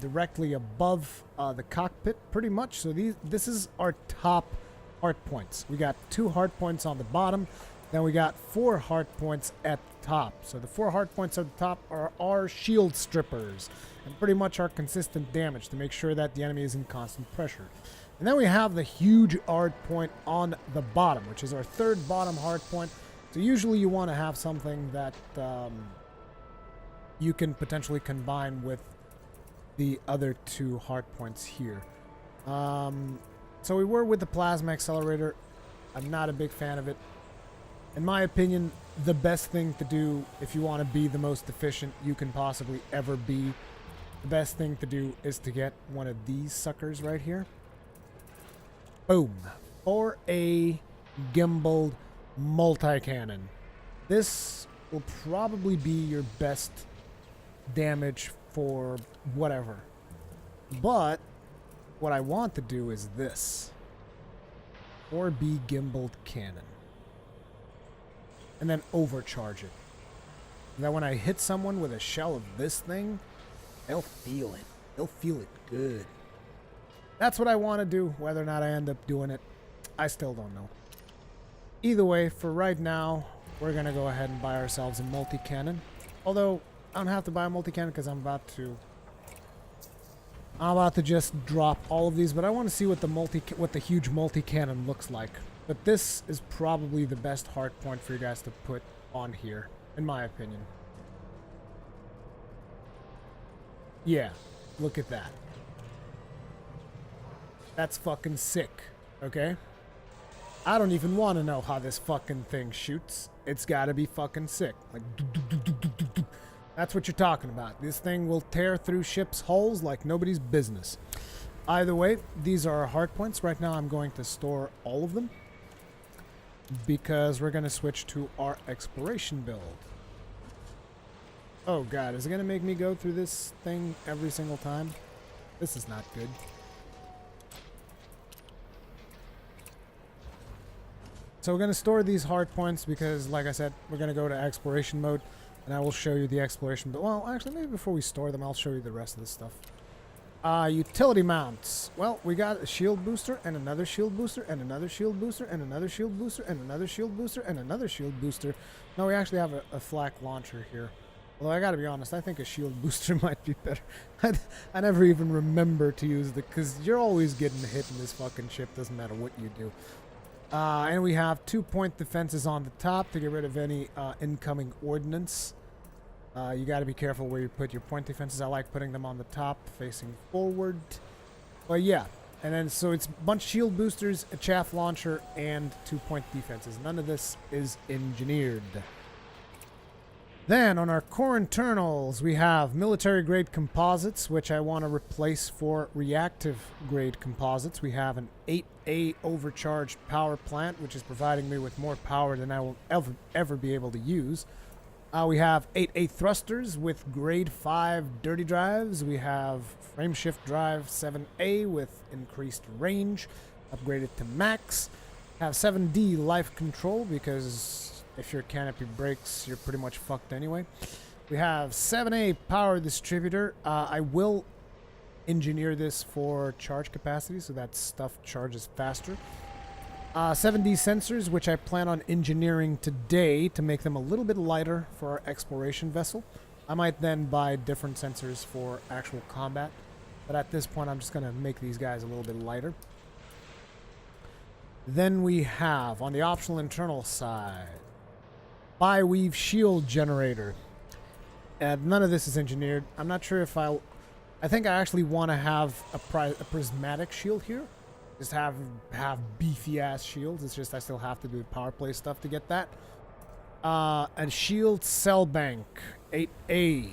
directly above the cockpit pretty much. So this is our top hard points. We got two hard points on the bottom. Then we got 4 hard points at the top. So the 4 hard points at the top are our shield strippers and pretty much our consistent damage to make sure that the enemy is in constant pressure. And then we have the huge hard point on the bottom, which is our third bottom hard point. So usually you want to have something that you can potentially combine with the other 2 hard points here. So we were with the plasma accelerator. I'm not a big fan of it. In my opinion, the best thing to do if you want to be the most efficient you can possibly ever be, the best thing to do is to get one of these suckers right here. Boom. Or a gimbaled multi-cannon. This will probably be your best damage for whatever. But what I want to do is this. 4B gimbaled cannon. And then overcharge it. And then when I hit someone with a shell of this thing, they'll feel it. They'll feel it good. That's what I want to do. Whether or not I end up doing it, I still don't know. Either way, for right now, we're going to go ahead and buy ourselves a multi-cannon. Although, I don't have to buy a multi-cannon because I'm about to just drop all of these, but I want to see what the huge multi-cannon looks like. But this is probably the best hard point for you guys to put on here, in my opinion. Yeah, look at that. That's fucking sick, okay? I don't even want to know how this fucking thing shoots. It's gotta be fucking sick. Like, that's what you're talking about. This thing will tear through ships' hulls like nobody's business. Either way, these are our hard points. Right now I'm going to store all of them, because we're going to switch to our exploration build. Oh god, is it going to make me go through this thing every single time? This is not good. So we're going to store these hard points because, like I said, we're going to go to exploration mode, and I will show you the exploration. But well, actually, maybe before we store them, I'll show you the rest of this stuff. Utility mounts. Well, we got a shield booster, and another shield booster, and another shield booster, and another shield booster, and another shield booster, and another shield booster. No, we actually have a flak launcher here. Although I gotta be honest, I think a shield booster might be better. I never even remember to use the, because you're always getting hit in this fucking ship, doesn't matter what you do. And we have 2-point defenses on the top to get rid of any incoming ordnance. You got to be careful where you put your point defenses. I like putting them on the top, facing forward. But yeah, and then so it's a bunch of shield boosters, a chaff launcher, and 2-point defenses. None of this is engineered. Then on our core internals, we have military grade composites, which I want to replace for reactive grade composites. We have an 8A overcharged power plant, which is providing me with more power than I will ever be able to use. We have 8A thrusters with grade 5 dirty drives. We have frameshift drive 7A with increased range, upgraded to max. Have 7D life control because if your canopy breaks, you're pretty much fucked anyway. We have 7A power distributor. I will engineer this for charge capacity so that stuff charges faster. 7D sensors, which I plan on engineering today to make them a little bit lighter for our exploration vessel. I might then buy different sensors for actual combat, but at this point I'm just going to make these guys a little bit lighter. Then we have, on the optional internal side, bi-weave shield generator. None of this is engineered. I'm not sure if I think I actually want to have a prismatic shield here. Just have beefy ass shields. It's just I still have to do the power play stuff to get that. And shield cell bank 8A.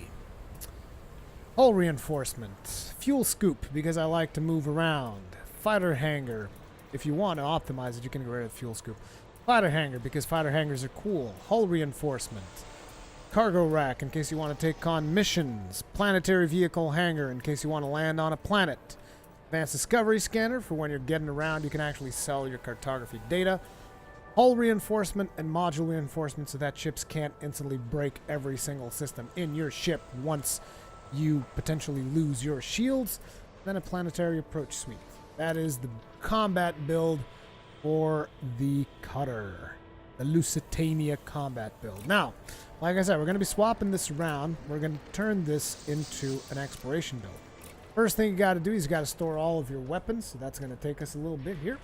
Hull reinforcement. Fuel scoop because I like to move around. Fighter hangar. If you want to optimize it, you can get rid of fuel scoop. Fighter hangar because fighter hangars are cool. Hull reinforcement. Cargo rack in case you want to take on missions. Planetary vehicle hangar in case you want to land on a planet. Advanced discovery scanner for when you're getting around, you can actually sell your cartography data. Hull reinforcement and module reinforcement so that ships can't instantly break every single system in your ship once you potentially lose your shields. Then a planetary approach suite. That is the combat build for the cutter. The Lusitania combat build. Now, like I said, we're going to be swapping this around. We're going to turn this into an exploration build. First thing you got to do is you got to store all of your weapons. So that's going to take us a little bit here.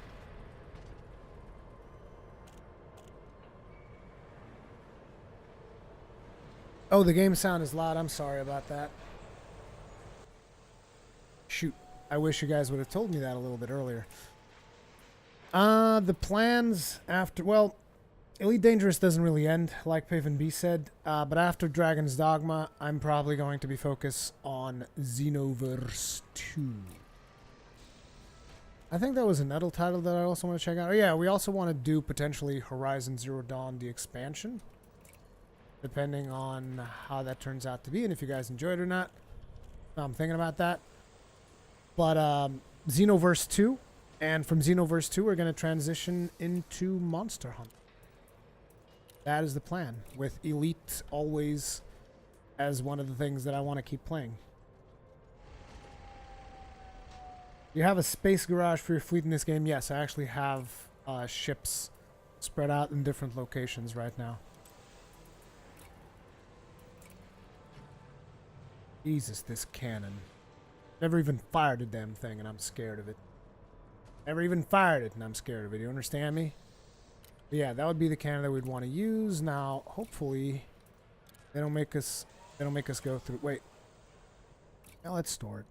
Oh, the game sound is loud. I'm sorry about that. Shoot. I wish you guys would have told me that a little bit earlier. The plans after... Well, Elite Dangerous doesn't really end, like Paven B said. But after Dragon's Dogma, I'm probably going to be focused on Xenoverse 2. I think that was another title that I also want to check out. Oh yeah, we also want to do potentially Horizon Zero Dawn, the expansion. Depending on how that turns out to be and if you guys enjoy it or not. I'm thinking about that. But Xenoverse 2, and from Xenoverse 2 we're going to transition into Monster Hunt. That is the plan, with Elite always as one of the things that I want to keep playing. You have a space garage for your fleet in this game? Yes, I actually have ships spread out in different locations right now. Jesus, this cannon. Never even fired a damn thing and I'm scared of it. Never even fired it and I'm scared of it. You understand me? But yeah, that would be the cannon that we'd want to use. Now, hopefully, they don't make us go through. Wait. Now let's store it.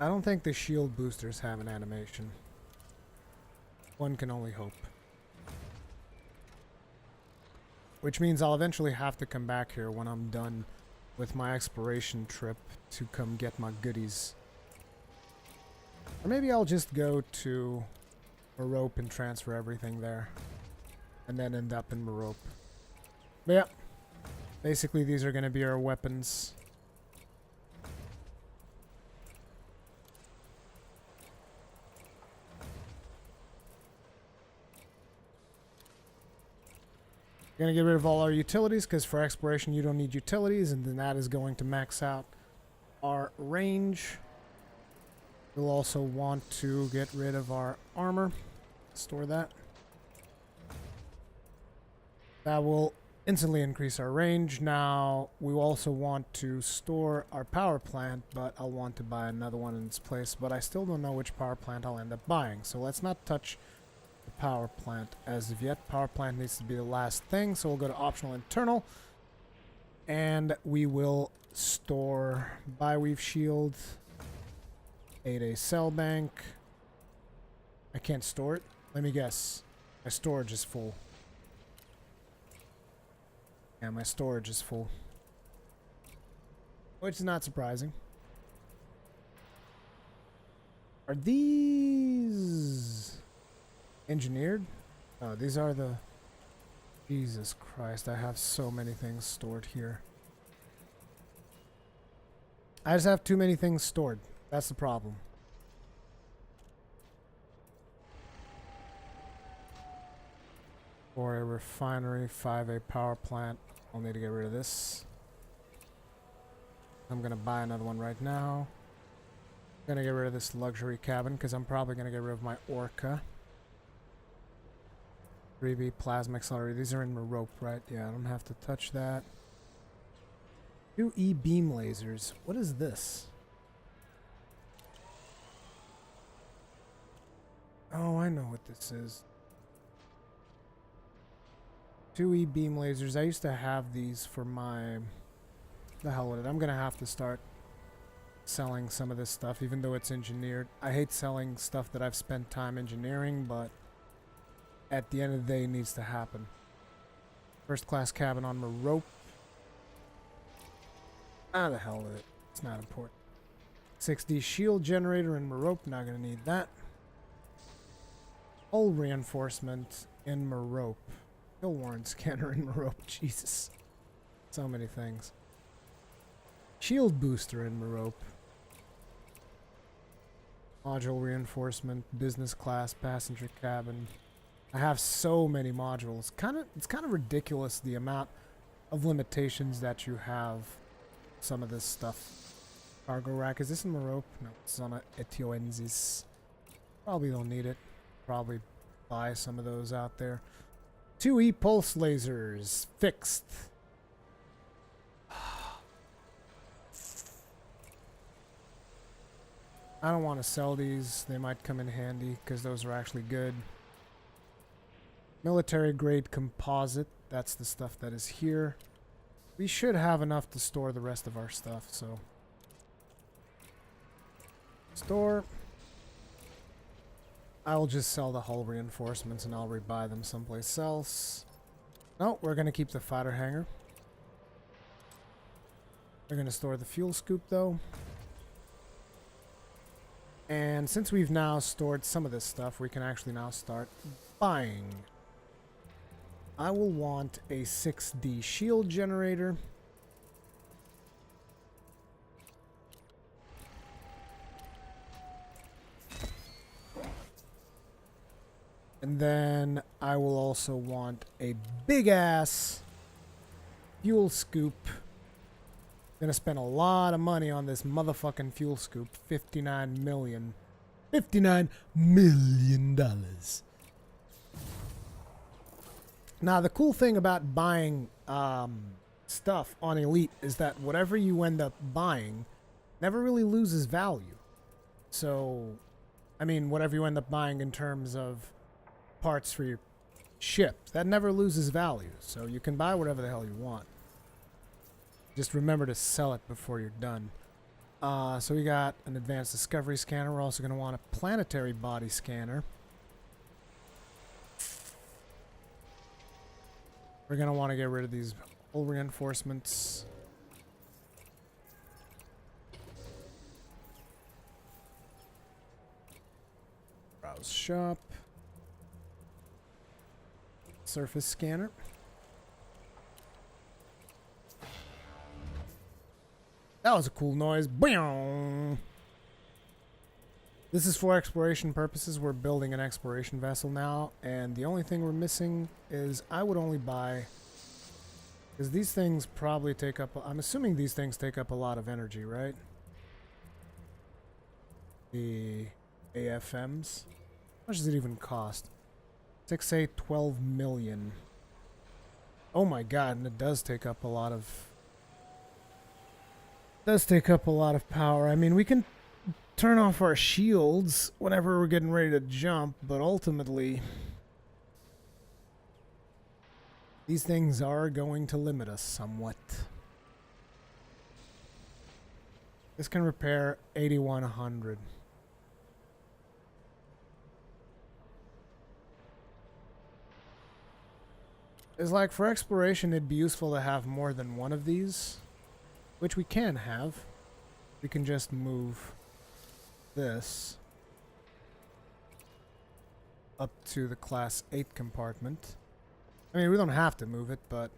I don't think the shield boosters have an animation. One can only hope. Which means I'll eventually have to come back here when I'm done with my exploration trip to come get my goodies. Or maybe I'll just go to Merope and transfer everything there. And then end up in Merope. But yeah. Basically these are going to be our weapons. We're going to get rid of all our utilities because for exploration you don't need utilities, and then that is going to max out our range. We'll also want to get rid of our armor. Store that. That will instantly increase our range. Now, we also want to store our power plant, but I'll want to buy another one in its place. But I still don't know which power plant I'll end up buying, so let's not touch the power plant as of yet. Power plant needs to be the last thing, so we'll go to optional internal and we will store bi-weave shield, 8A cell bank. I can't store it. Let me guess. My storage is full. Yeah, my storage is full. Which is not surprising. Are these engineered? Oh, these are the... Jesus Christ, I have so many things stored here. I just have too many things stored. That's the problem. For a refinery, 5A power plant. I'll need to get rid of this. I'm gonna buy another one right now. Gonna get rid of this luxury cabin because I'm probably gonna get rid of my Orca. 3B plasma accelerator. These are in rope, right? Yeah, I don't have to touch that. 2E beam lasers. What is this? Oh, I know what this is. 2E beam lasers. I used to have these for my... The hell with it. I'm gonna have to start selling some of this stuff, even though it's engineered. I hate selling stuff that I've spent time engineering, but at the end of the day, it needs to happen. First class cabin on rope. Ah, the hell with it. It's not important. 6D shield generator in rope. Not gonna need that. Hull reinforcement in rope. Kill warrant scanner in rope. Jesus. So many things. Shield booster in rope. Module reinforcement, business class, passenger cabin. I have so many modules. It's kind of ridiculous the amount of limitations that you have. Some of this stuff. Cargo rack. Is this in rope? No, it's on a Etioensis. Probably don't need it. Probably buy some of those out there. 2E pulse lasers fixed. I don't want to sell these. They might come in handy because those are actually good. Military grade composite. That's the stuff that is here. We should have enough to store the rest of our stuff, so. Store. I'll just sell the hull reinforcements and I'll rebuy them someplace else. No, we're going to keep the fighter hangar. We're going to store the fuel scoop though. And since we've now stored some of this stuff, we can actually now start buying. I will want a 6D shield generator. And then I will also want a big ass fuel scoop. Gonna spend a lot of money on this motherfucking fuel scoop. $59 million. $59 million. Now, the cool thing about buying stuff on Elite is that whatever you end up buying never really loses value. So, I mean, whatever you end up buying in terms of parts for your ship, that never loses value. So you can buy whatever the hell you want. Just remember to sell it before you're done. So we got an advanced discovery scanner. We're also going to want a planetary body scanner. We're going to want to get rid of these hull reinforcements. Browse shop. Surface scanner. That was a cool noise. Boing! This is for exploration purposes. We're building an exploration vessel now, and the only thing we're missing is I would only buy... Because these things probably take up... I'm assuming these things take up a lot of energy, right? The AFMs. How much does it even cost? 6A, 12 million. Oh my god, and it does take up a lot of... does take up a lot of power. I mean, we can turn off our shields whenever we're getting ready to jump, but ultimately these things are going to limit us somewhat. This can repair 8100. is like for exploration, it'd be useful to have more than one of these, which we can have. We can just move this up to the Class 8 compartment. I mean, we don't have to move it, but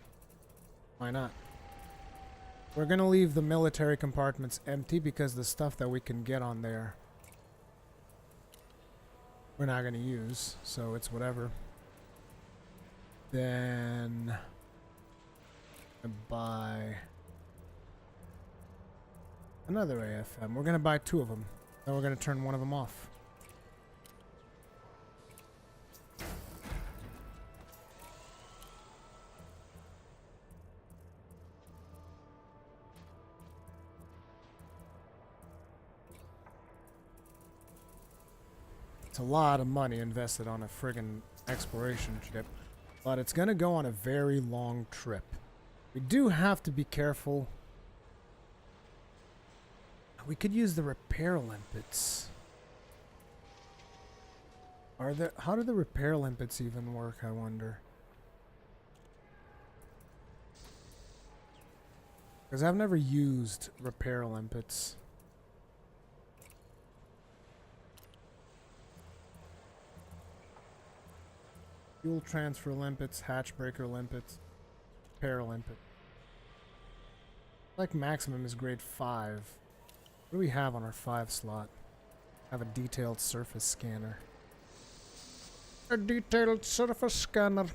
why not? We're going to leave the military compartments empty because the stuff that we can get on there we're not going to use, so it's whatever. Then I buy another AFM. We're going to buy 2 of them. Then we're going to turn one of them off. It's a lot of money invested on a friggin' exploration ship, but it's gonna go on a very long trip. We do have to be careful. We could use the repair limpets. How do the repair limpets even work, I wonder? Because I've never used repair limpets. Fuel transfer limpets, hatch breaker limpets, repair limpet. Like maximum is grade 5. What do we have on our 5 slot? Have a detailed surface scanner. A detailed surface scanner.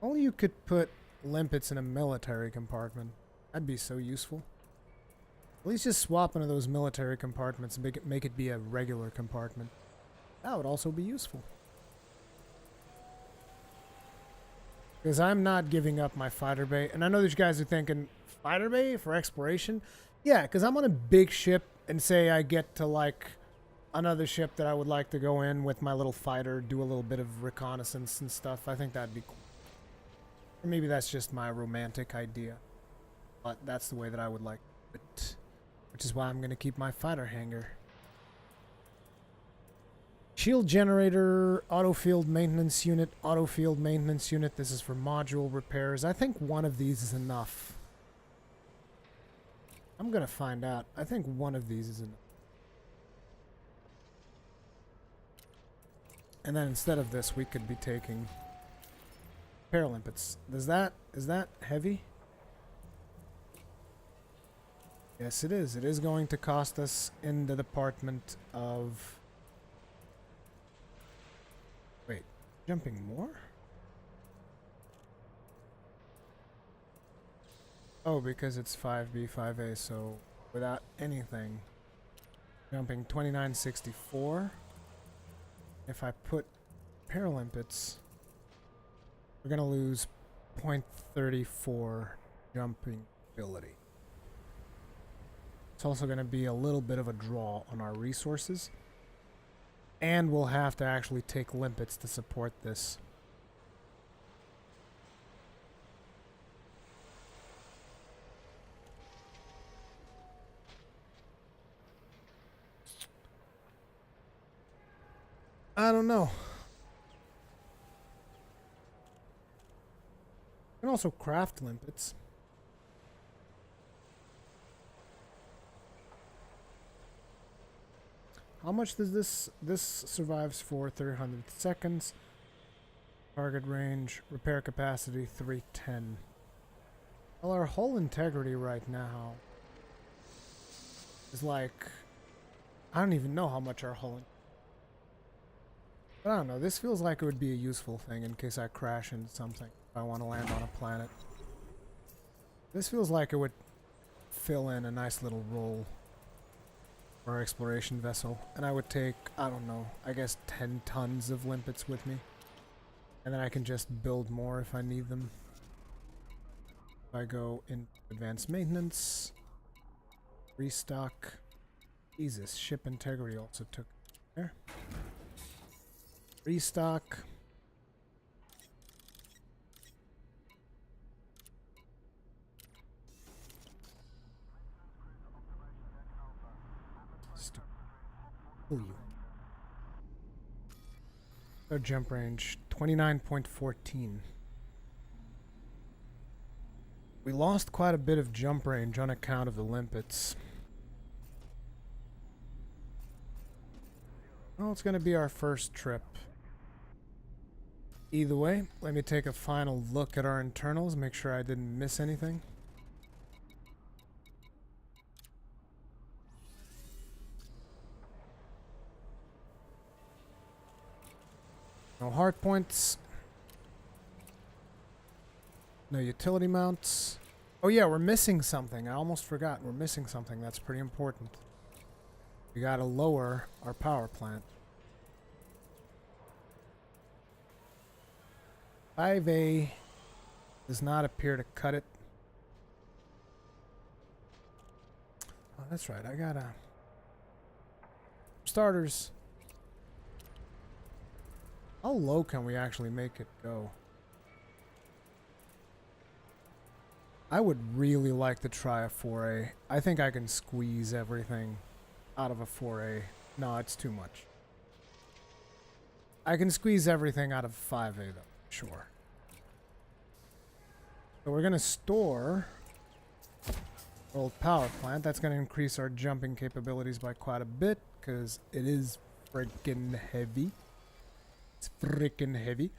Only you could put limpets in a military compartment. That'd be so useful. At least just swap one of those military compartments and make it be a regular compartment. That would also be useful. Because I'm not giving up my fighter bay. And I know that you guys are thinking, fighter bay for exploration? Yeah, because I'm on a big ship and say I get to like another ship that I would like to go in with my little fighter, do a little bit of reconnaissance and stuff. I think that'd be cool. Or maybe that's just my romantic idea. But that's the way that I would like it. Which is why I'm going to keep my fighter hangar. Shield generator, auto field maintenance unit, auto field maintenance unit. This is for module repairs. I think one of these is enough. I'm going to find out. I think one of these is enough. And then instead of this, we could be taking repair limpets. Is that heavy? Yes, it is. It is going to cost us in the department of... Wait, jumping more? Oh, because it's 5B, 5A, so without anything. Jumping 2964. If I put paralimpets, we're going to lose 0.34 jumping ability. It's also going to be a little bit of a draw on our resources. And we'll have to actually take limpets to support this. I don't know. You can also craft limpets. How much does this survives for 300 seconds? Target range, repair capacity 310. Well, our hull integrity right now is like, I don't even know how much our hull. But I don't know. This feels like it would be a useful thing in case I crash into something. If I want to land on a planet. This feels like it would fill in a nice little role. Our exploration vessel, and I would take, I don't know, I guess 10 tons of limpets with me, and then I can just build more if I need them. If I go in advanced maintenance, restock. Jesus, ship integrity also took there. Restock. You. Our jump range, 29.14. We lost quite a bit of jump range on account of the limpets. Well, it's going to be our first trip. Either way, let me take a final look at our internals, make sure I didn't miss anything. No hard points. No utility mounts. Oh yeah, we're missing something. I almost forgot. We're missing something that's pretty important. We gotta lower our power plant. 5A does not appear to cut it. Oh, that's right. I gotta... Starters. How low can we actually make it go? I would really like to try a 4A. I think I can squeeze everything out of a 4A. No, it's too much. I can squeeze everything out of 5A though, sure. So we're gonna store old power plant. That's gonna increase our jumping capabilities by quite a bit because it is freaking heavy. It's freaking heavy.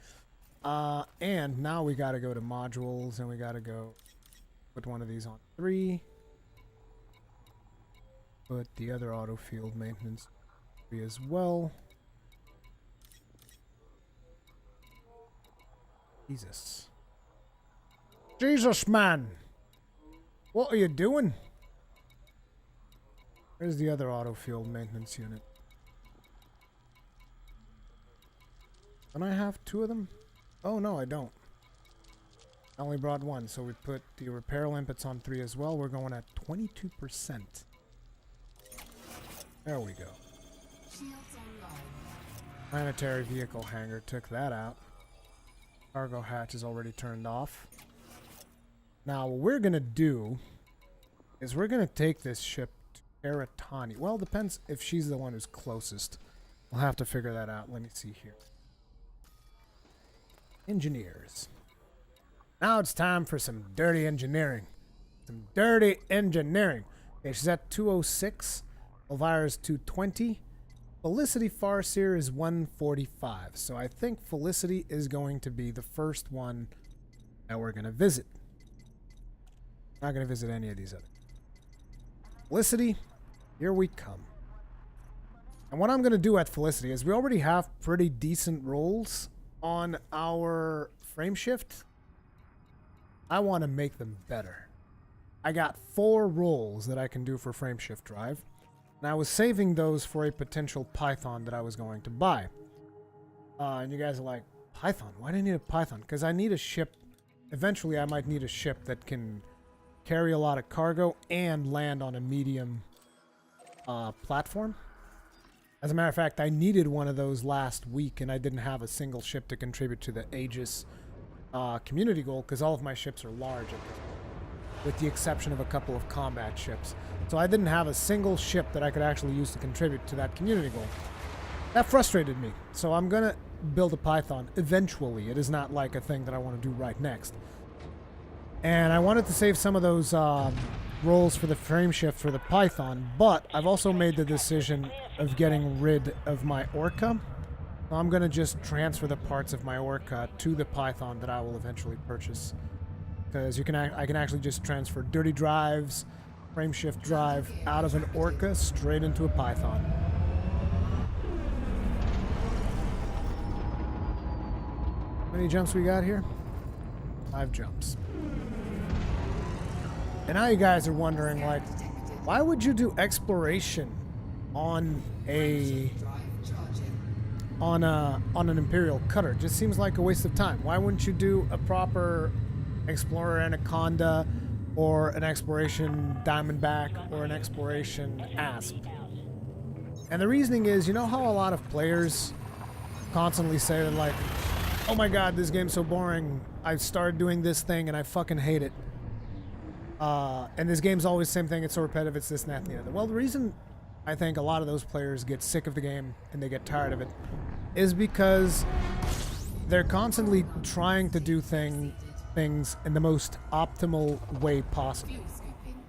And now we gotta go to modules and we gotta go put one of these on 3. Put the other auto field maintenance 3 as well. Jesus. Jesus, man! What are you doing? Where's the other auto field maintenance unit? Don't I have 2 of them? Oh no, I don't. I only brought 1, so we put the repair limpets on 3 as well. We're going at 22%. There we go. Shields online. Planetary vehicle hangar took that out. Cargo hatch is already turned off. Now what we're gonna do is we're gonna take this ship to Eratani. Well, depends if she's the one who's closest. We'll have to figure that out. Let me see here. Engineers. Now it's time for some dirty engineering. Some dirty engineering. Okay, she's at 206. Elvira's 220. Felicity Farseer is 145. So I think Felicity is going to be the first one that we're going to visit. Not going to visit any of these other. Felicity, here we come. And what I'm going to do at Felicity is we already have pretty decent rolls on our frame shift. I want to make them better. I got 4 rolls that I can do for frame shift drive. And I was saving those for a potential Python that I was going to buy. And you guys are like, Python? Why do you need a Python? Because I need a ship. Eventually, I might need a ship that can carry a lot of cargo and land on a medium platform. As a matter of fact, I needed one of those last week, and I didn't have a single ship to contribute to the Aegis community goal, because all of my ships are large, with the exception of a couple of combat ships. So I didn't have a single ship that I could actually use to contribute to that community goal. That frustrated me. So I'm going to build a Python eventually. It is not like a thing that I want to do right next. And I wanted to save some of those rolls for the frame shift for the Python, but I've also made the decision of getting rid of my Orca. So I'm going to just transfer the parts of my Orca to the Python that I will eventually purchase. Because I can actually just transfer dirty drives, frame shift drive out of an Orca straight into a Python. How many jumps we got here? 5 jumps. And now you guys are wondering, like, why would you do exploration on an Imperial cutter? It just seems like a waste of time. Why wouldn't you do a proper Explorer Anaconda or an exploration Diamondback or an exploration Asp? And the reasoning is, you know how a lot of players constantly say that, like, oh my god, this game's so boring. I started doing this thing and I fucking hate it. And this game's always the same thing. It's so repetitive. It's this, and that, and the other. Well, the reason I think a lot of those players get sick of the game and they get tired of it is because they're constantly trying to do things in the most optimal way possible.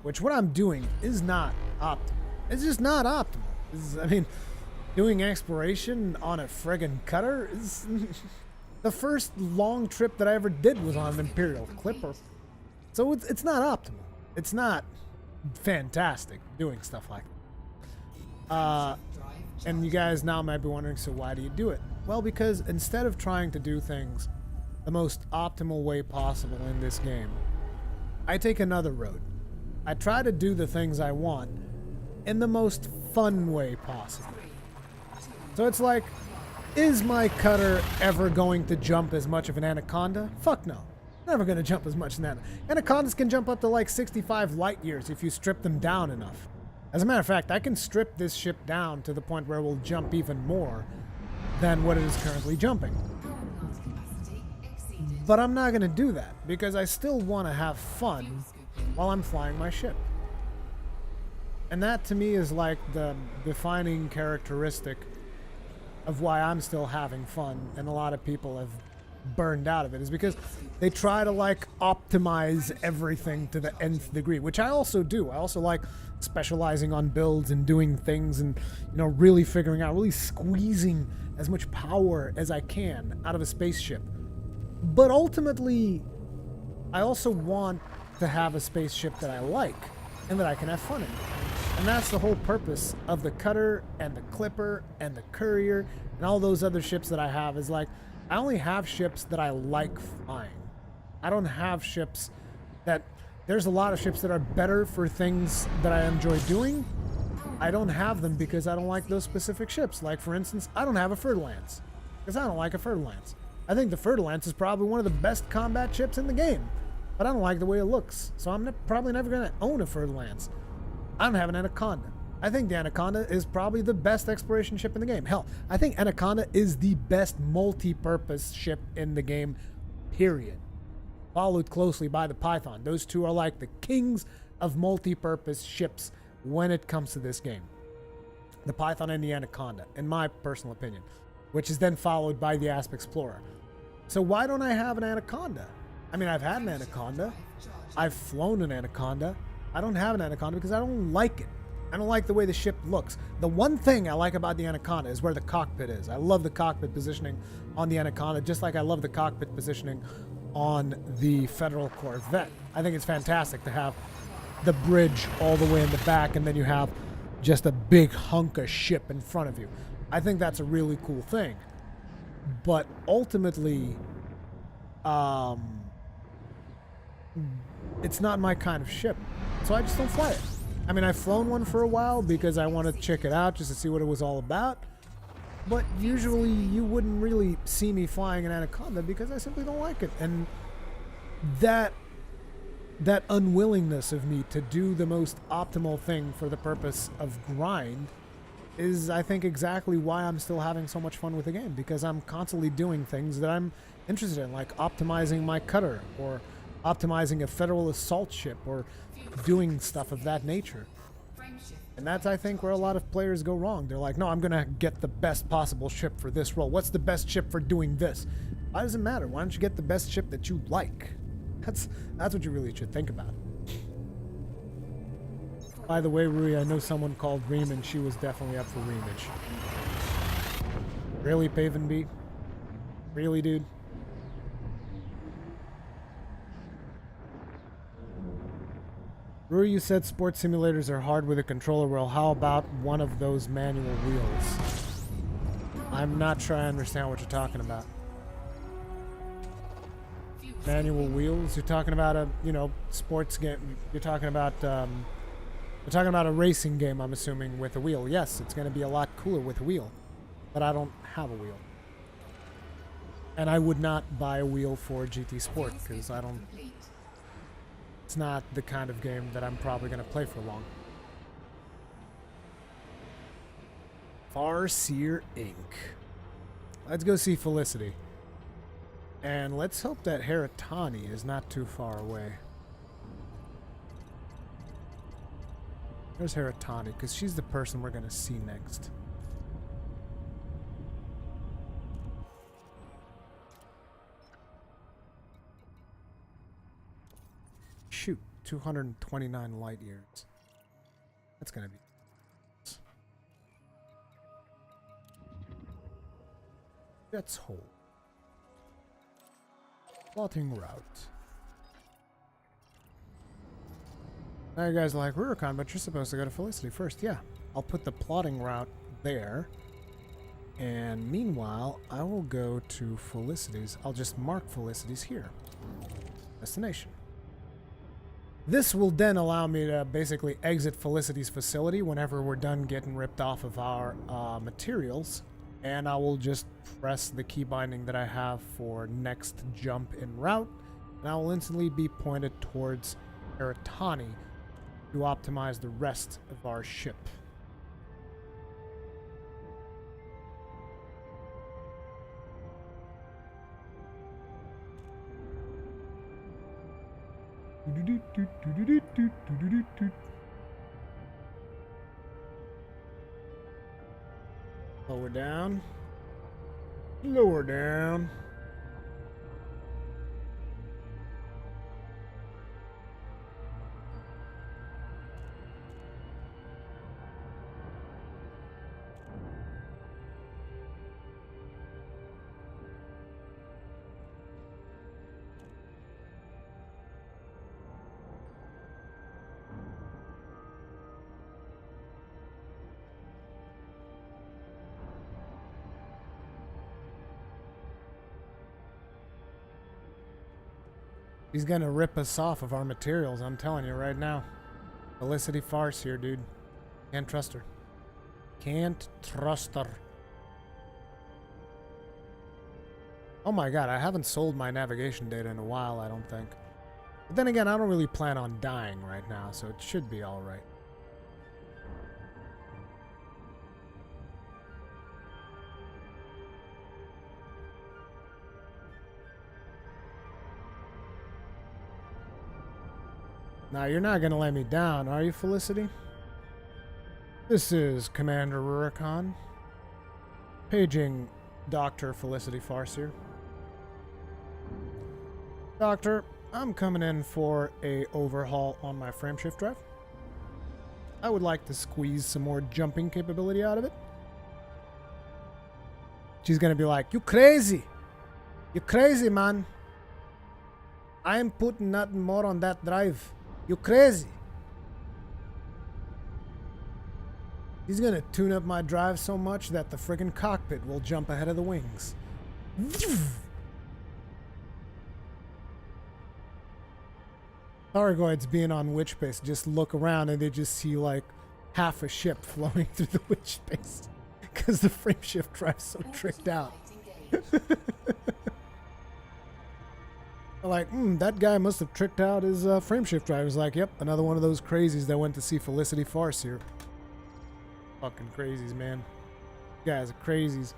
Which what I'm doing is not optimal. It's just not optimal. I mean, doing exploration on a friggin' cutter is... The first long trip that I ever did was on an Imperial Clipper. So it's not optimal. It's not fantastic doing stuff like that. And you guys now might be wondering, so why do you do it? Well, because instead of trying to do things the most optimal way possible in this game, I take another road. I try to do the things I want in the most fun way possible. So it's like, is my cutter ever going to jump as much of an anaconda? Fuck no. Never going to jump as much as an anaconda. Anacondas can jump up to like 65 light years if you strip them down enough. As a matter of fact, I can strip this ship down to the point where it will jump even more than what it is currently jumping. But I'm not going to do that because I still want to have fun while I'm flying my ship. And that to me is like the defining characteristic of why I'm still having fun and a lot of people have burned out of it, is because they try to like optimize everything to the nth degree, which I also do. I also like specializing on builds and doing things and, you know, really figuring out, really squeezing as much power as I can out of a spaceship. But ultimately, I also want to have a spaceship that I like and that I can have fun in. And that's the whole purpose of the cutter and the clipper and the courier and all those other ships that I have, is like, I only have ships that I like flying. I don't have ships that... There's a lot of ships that are better for things that I enjoy doing. I don't have them because I don't like those specific ships. Like, for instance, I don't have a Fer-de-Lance because I don't like a Fer-de-Lance. I think the Fer-de-Lance is probably one of the best combat ships in the game, but I don't like the way it looks, so I'm probably never going to own a Fer-de-Lance. I don't have an Anaconda. I think the Anaconda is probably the best exploration ship in the game. Hell, I think Anaconda is the best multi-purpose ship in the game, period. Followed closely by the Python. Those two are like the kings of multi-purpose ships when it comes to this game. The Python and the Anaconda, in my personal opinion, which is then followed by the Asp Explorer. So why don't I have an Anaconda? I mean, I've had an Anaconda. I've flown an Anaconda. I don't have an Anaconda because I don't like it. I don't like the way the ship looks. The one thing I like about the Anaconda is where the cockpit is. I love the cockpit positioning on the Anaconda, just like I love the cockpit positioning on the Federal Corvette. I think it's fantastic to have the bridge all the way in the back and then you have just a big hunk of ship in front of you. I think that's a really cool thing. But ultimately, it's not my kind of ship, so I just don't fly it. I mean, I've flown one for a while because I want to check it out just to see what it was all about. But usually you wouldn't really see me flying an Anaconda because I simply don't like it. And that unwillingness of me to do the most optimal thing for the purpose of grind is, I think, exactly why I'm still having so much fun with the game, because I'm constantly doing things that I'm interested in, like optimizing my cutter or optimizing a Federal assault ship or doing stuff of that nature. And that's, I think, where a lot of players go wrong. They're like, no, I'm going to get the best possible ship for this role. What's the best ship for doing this? Why does it matter? Why don't you get the best ship that you like? That's what you really should think about. By the way, Rui, I know someone called Reem, and she was definitely up for reimage. Really, Paven B? Really, dude? Rui, you said sports simulators are hard with a controller. Well, how about one of those manual wheels? I'm not sure I understand what you're talking about. Manual wheels? You're talking about a, sports game. You're talking about a racing game, I'm assuming, with a wheel. Yes, it's going to be a lot cooler with a wheel. But I don't have a wheel. And I would not buy a wheel for GT Sport, because I don't... It's not the kind of game that I'm probably going to play for long. Farseer Inc. Let's go see Felicity. And let's hope that Heratani is not too far away. There's Heratani, because she's the person we're going to see next. shoot, 229 light years. That's gonna be. Let's hold. Plotting route. Now you guys are like, Rurikhan, but you're supposed to go to Felicity first. Yeah, I'll put the plotting route there. And meanwhile, I will go to Felicity's. I'll just mark Felicity's here. Destination. This will then allow me to basically exit Felicity's facility whenever we're done getting ripped off of our materials. And I will just press the key binding that I have for next jump in route. And I will instantly be pointed towards Eritani to optimize the rest of our ship. Lower down. Lower down. He's gonna rip us off of our materials, I'm telling you right now. Felicity farce here, dude. Can't trust her. Can't trust her. Oh my god, I haven't sold my navigation data in a while, I don't think. But then again, I don't really plan on dying right now, so it should be alright. Now, you're not going to let me down, are you, Felicity? This is Commander Rurikhan. Paging Dr. Felicity Farseer. Doctor, I'm coming in for a overhaul on my frameshift drive. I would like to squeeze some more jumping capability out of it. She's going to be like, you crazy! You crazy, man! I am putting nothing more on that drive. You crazy. He's gonna tune up my drive so much that the friggin' cockpit will jump ahead of the wings. Targoids being on witch space just look around and they just see like half a ship flowing through the witch space because the frameshift drive's so tricked out. Like, that guy must have tricked out his frameshift drive. He was like, yep, another one of those crazies that went to see Felicity Farseer. Fucking crazies, man. You guys are crazies.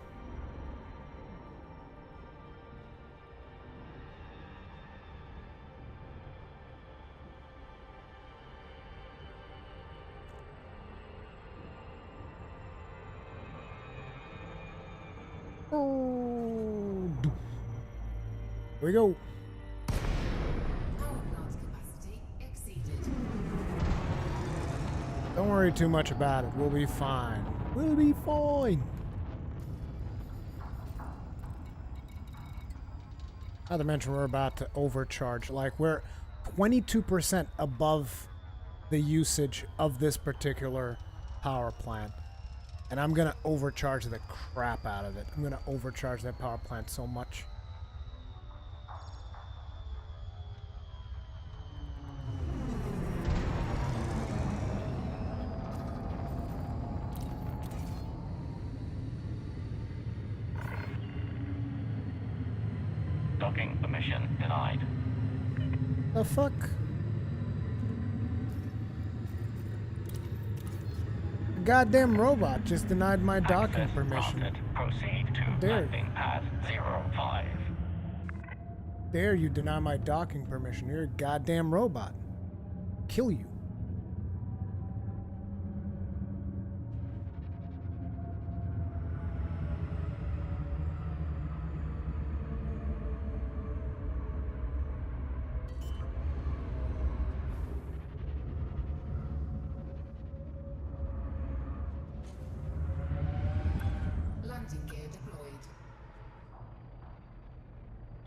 Oh, here we go. Don't worry too much about it. We'll be fine. We'll be fine. Not to mention we're about to overcharge. Like, we're 22% above the usage of this particular power plant. And I'm going to overcharge the crap out of it. I'm going to overcharge that power plant so much. Docking permission denied. The fuck? A goddamn robot just denied my docking Access permission. granted. Proceed to Dare. landing pad 05. Dare you deny my docking permission? You're a goddamn robot. Kill you.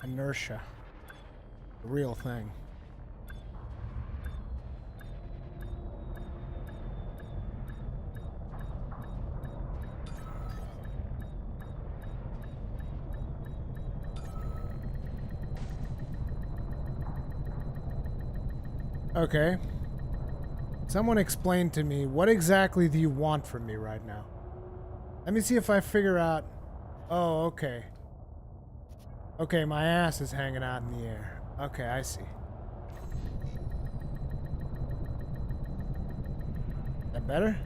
inertia. The real thing. Okay. Someone explain to me, what exactly do you want from me right now? Let me see if I figure out... Oh, okay. Okay, my ass is hanging out in the air. Okay, I see. That better?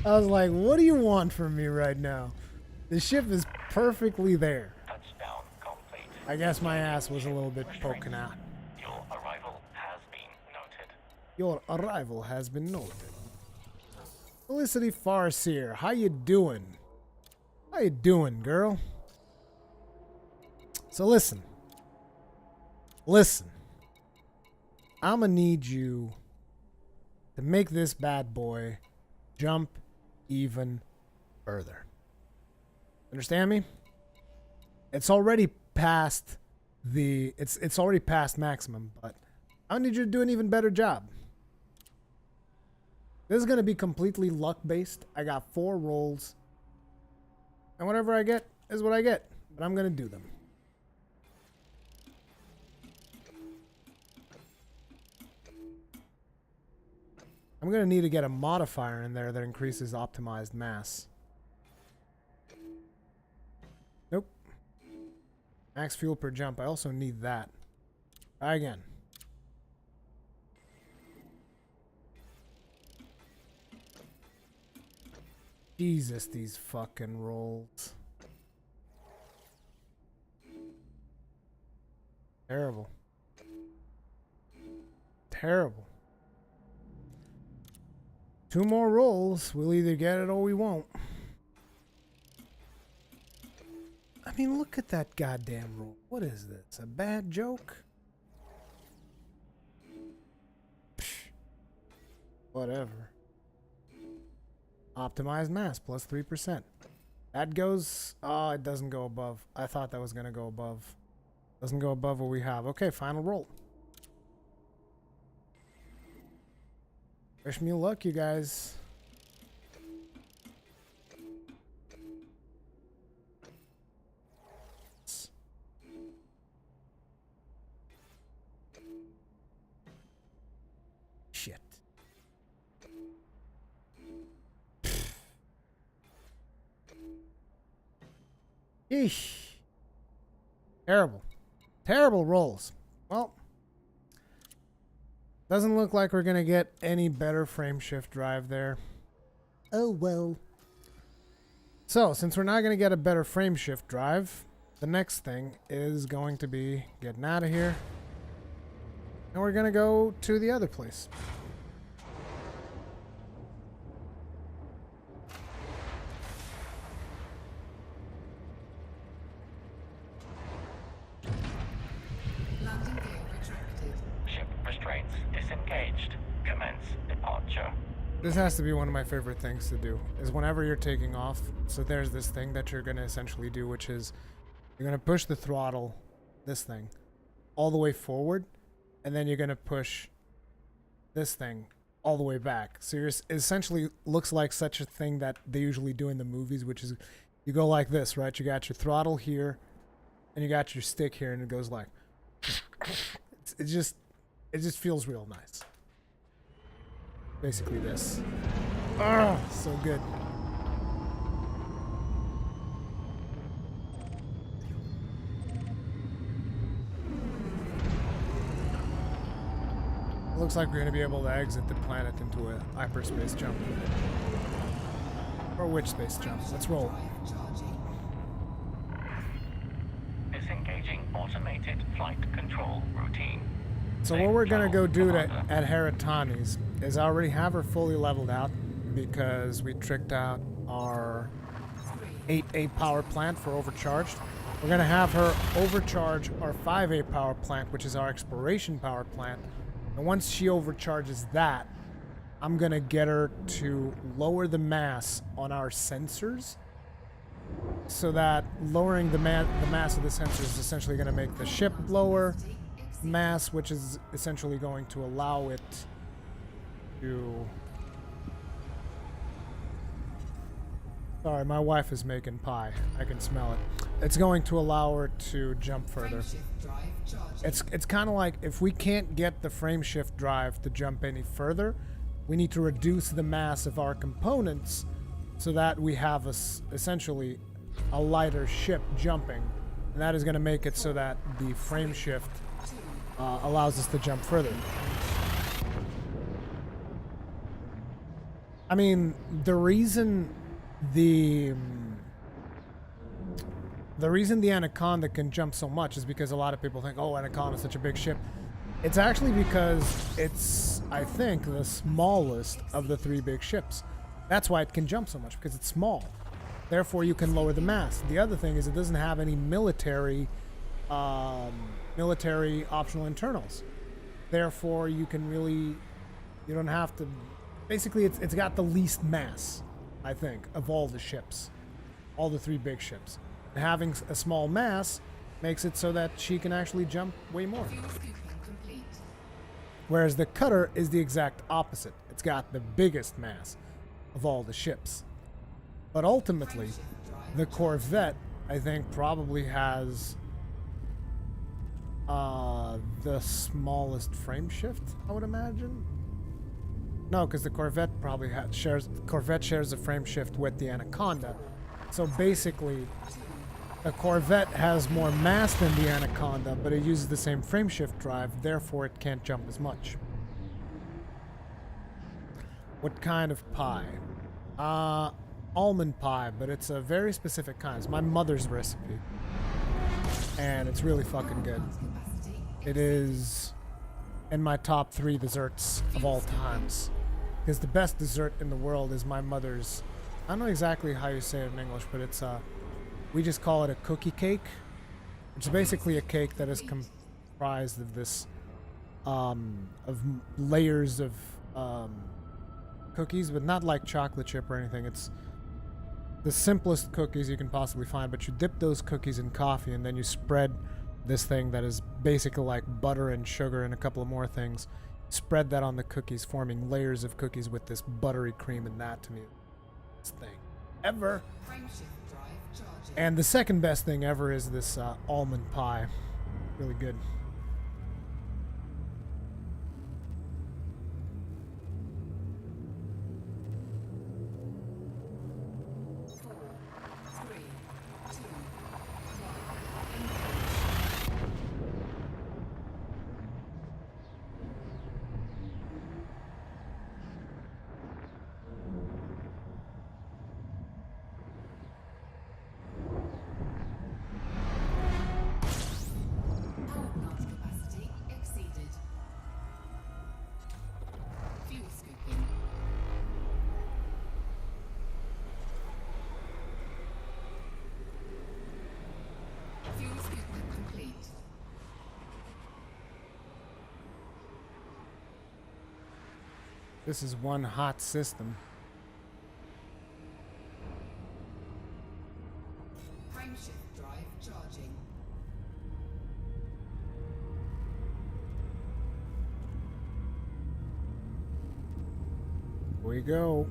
I was like, what do you want from me right now? The ship is perfectly there. Touchdown complete. I guess my ass was a little bit poking out. Your arrival has been noted. Your arrival has been noted. Felicity Farseer, how you doing? How you doing, girl? So listen. Listen. I'ma need you to make this bad boy jump even further. Understand me? It's already past the it's already past maximum, but I need you to do an even better job. This is gonna be completely luck based. I got 4 rolls. And whatever I get is what I get. But I'm gonna do them. I'm gonna need to get a modifier in there that increases optimized mass. Nope. Max fuel per jump. I also need that. Try again. Jesus, these fucking rolls. Terrible. Terrible. 2 more rolls. We'll either get it or we won't. I mean, look at that goddamn roll. What is this? A bad joke? Psh. Whatever. Optimized mass plus 3%. That goes... Oh, it doesn't go above. I thought that was going to go above. Doesn't go above what we have. Okay, final roll. Wish me luck, you guys. Shit. Eesh. Terrible. Terrible rolls. Well, doesn't look like we're gonna get any better frame shift drive there. Oh well. So, since we're not gonna get a better frame shift drive, the next thing is going to be getting out of here. And we're gonna go to the other place. Landing gear retracted. Ship restraints disengaged. Commence departure. This has to be one of my favorite things to do, is whenever you're taking off, so there's this thing that you're going to essentially do, which is you're going to push the throttle, this thing, all the way forward, and then you're going to push this thing all the way back. So you're essentially looks like such a thing that they usually do in the movies, which is you go like this, right? You got your throttle here, and you got your stick here, and it goes like... it just feels real nice. Basically this. Ah, so good. Looks like we're going to be able to exit the planet into a hyperspace jump. Or which space jump? Let's roll. Drive charging. Disengaging automated flight control routine. So what we're going to go do at Heratani's is I already have her fully leveled out because we tricked out our 8A power plant for overcharged. We're going to have her overcharge our 5A power plant, which is our exploration power plant. And once she overcharges that, I'm going to get her to lower the mass on our sensors so that lowering the mass of the sensor is essentially going to make the ship lower mass, which is essentially going to allow it to... Sorry, my wife is making pie. I can smell it. It's going to allow her to jump further. It's kind of like if we can't get the frame shift drive to jump any further, we need to reduce the mass of our components so that we have essentially a lighter ship jumping. And that is going to make it so that the frame shift allows us to jump further. I mean, the reason the Anaconda can jump so much is because a lot of people think, oh, Anaconda is such a big ship. It's actually because it's, I think, the smallest of the 3 big ships. That's why it can jump so much, because it's small. Therefore, you can lower the mass. The other thing is it doesn't have any military optional internals. Therefore, you don't have to... Basically, it's got the least mass, I think, of all the ships. All the 3 big ships. And having a small mass makes it so that she can actually jump way more. Whereas the cutter is the exact opposite. It's got the biggest mass of all the ships. But ultimately, the Corvette, I think, probably has the smallest frame shift, I would imagine. No, because the Corvette probably shares the frame shift with the Anaconda. So basically, the Corvette has more mass than the Anaconda, but it uses the same frame shift drive, therefore it can't jump as much. What kind of pie? Almond pie, but it's a very specific kind. It's my mother's recipe. And it's really fucking good. It is in my top 3 desserts of all times. Because the best dessert in the world is my mother's... I don't know exactly how you say it in English, but it's we just call it a cookie cake. It's basically a cake that is comprised of this of layers of cookies, but not like chocolate chip or anything. It's the simplest cookies you can possibly find, but you dip those cookies in coffee and then you spread this thing that is basically like butter and sugar and a couple of more things. Spread that on the cookies, forming layers of cookies with this buttery cream, and that to me, best thing ever. And the second best thing ever is this almond pie. Really good. This is one hot system. Frameshift drive charging. Here we go.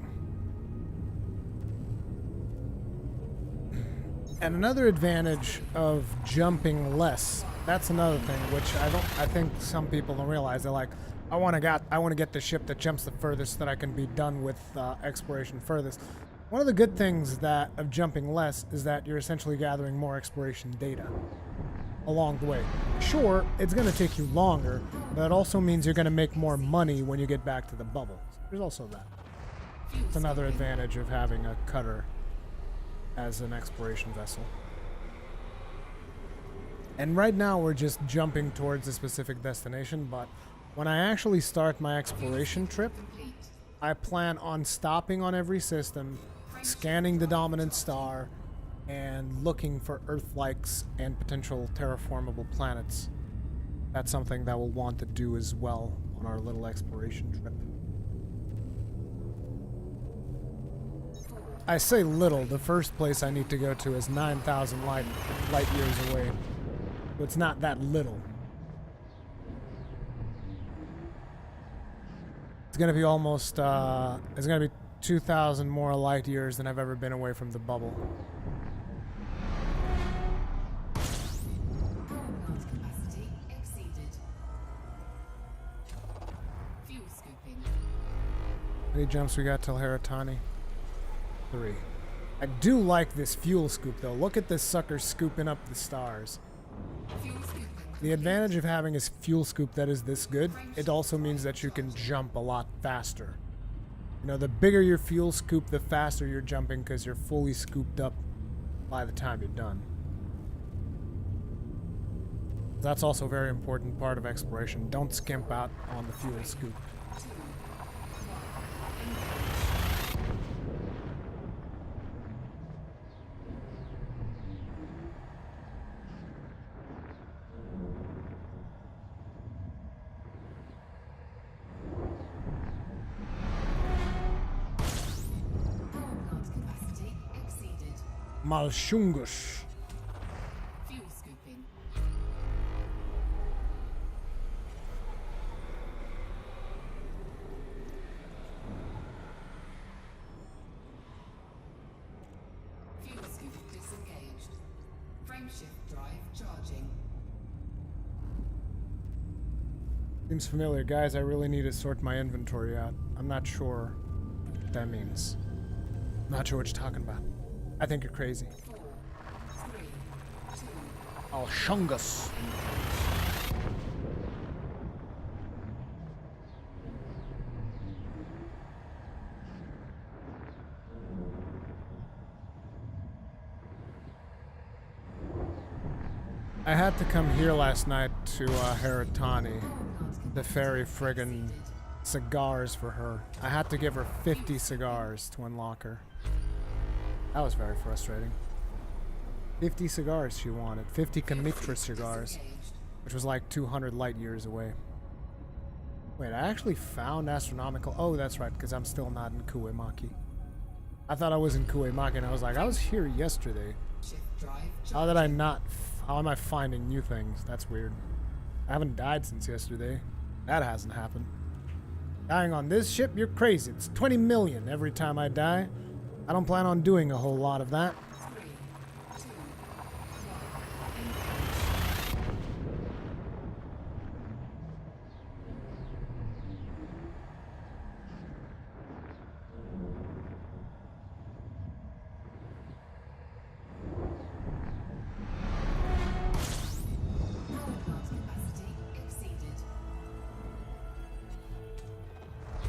And another advantage of jumping less, that's another thing which I think some people don't realize. They're like, I want to get the ship that jumps the furthest so that I can be done with exploration furthest. One of the good things of jumping less is that you're essentially gathering more exploration data along the way. Sure, it's going to take you longer, but it also means you're going to make more money when you get back to the bubble. There's also that. It's another advantage of having a cutter as an exploration vessel. And right now we're just jumping towards a specific destination, but when I actually start my exploration trip, I plan on stopping on every system, scanning the dominant star, and looking for Earth-likes and potential terraformable planets. That's something that we'll want to do as well on our little exploration trip. I say little. The first place I need to go to is 9,000 light years away. So it's not that little. It's gonna be almost, it's gonna be 2,000 more light years than I've ever been away from the bubble. Power plant capacity exceeded. Fuel scooping. How many jumps we got till Heratani? 3. I do like this fuel scoop though. Look at this sucker scooping up the stars. Fuel scooping. The advantage of having a fuel scoop that is this good, it also means that you can jump a lot faster. You know, the bigger your fuel scoop, the faster you're jumping because you're fully scooped up by the time you're done. That's also a very important part of exploration. Don't skimp out on the fuel scoop. Power plant capacity exceeded. Malshungus. Fuel scooping. Fuel scoop disengaged. Frameshift drive charging. Seems familiar. Guys, I really need to sort my inventory out. I'm not sure what that means. I'm not sure what you're talking about. I think you're crazy. 4, 3, 2. Malshungus. I had to come here last night to Heratani to ferry friggin' cigars for her. I had to give her 50 cigars to unlock her. That was very frustrating. 50 cigars she wanted. 50 Kamitra cigars, which was like 200 light years away. Wait, I actually found astronomical... Oh, that's right, because I'm still not in Kuemaki. I thought I was in Kuemaki, and I was like, I was here yesterday. Shift drive How did I not... How am I finding new things? That's weird. I haven't died since yesterday. That hasn't happened. Dying on this ship? You're crazy. It's 20 million every time I die. I don't plan on doing a whole lot of that. 3, 2, 1. Power plant capacity exceeded.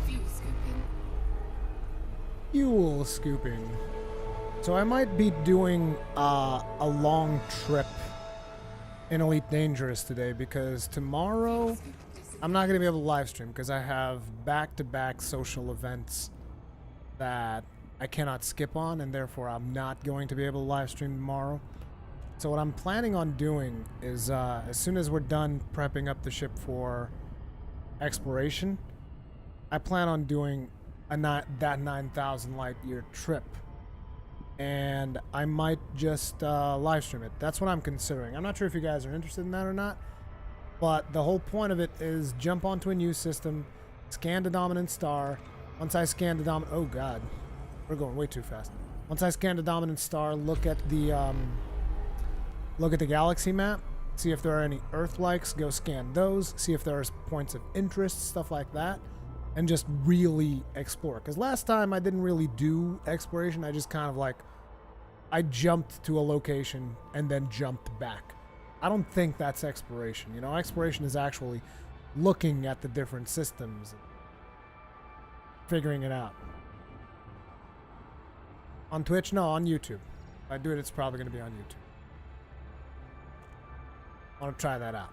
Fuel scooping. Fuel scooping. So I might be doing a long trip in Elite Dangerous today because tomorrow I'm not going to be able to live stream because I have back-to-back social events that I cannot skip on, and therefore I'm not going to be able to live stream tomorrow. So what I'm planning on doing is as soon as we're done prepping up the ship for exploration, I plan on doing that 9,000 light year trip, and I might just live stream it. That's what I'm considering. I'm not sure if you guys are interested in that or not, but the whole point of it is jump onto a new system, scan the dominant star. Once I scan the dominant... Oh god, we're going way too fast. Once I scan the dominant star, look at the galaxy map, see if there are any Earth-likes, go scan those, see if there's points of interest, stuff like that, and just really explore. Because last time I didn't really do exploration, I just kind of like, I jumped to a location and then jumped back. I don't think that's exploration. You know, exploration is actually looking at the different systems, figuring it out. On Twitch? No, on YouTube. If I do it, it's probably going to be on YouTube. I want to try that out.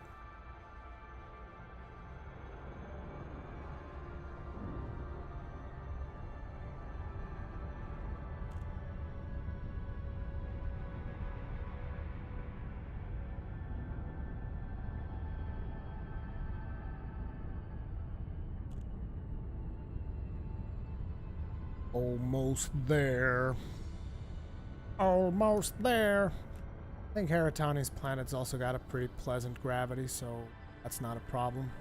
Almost there. Almost there. I think Heratani's planet's also got a pretty pleasant gravity, so that's not a problem.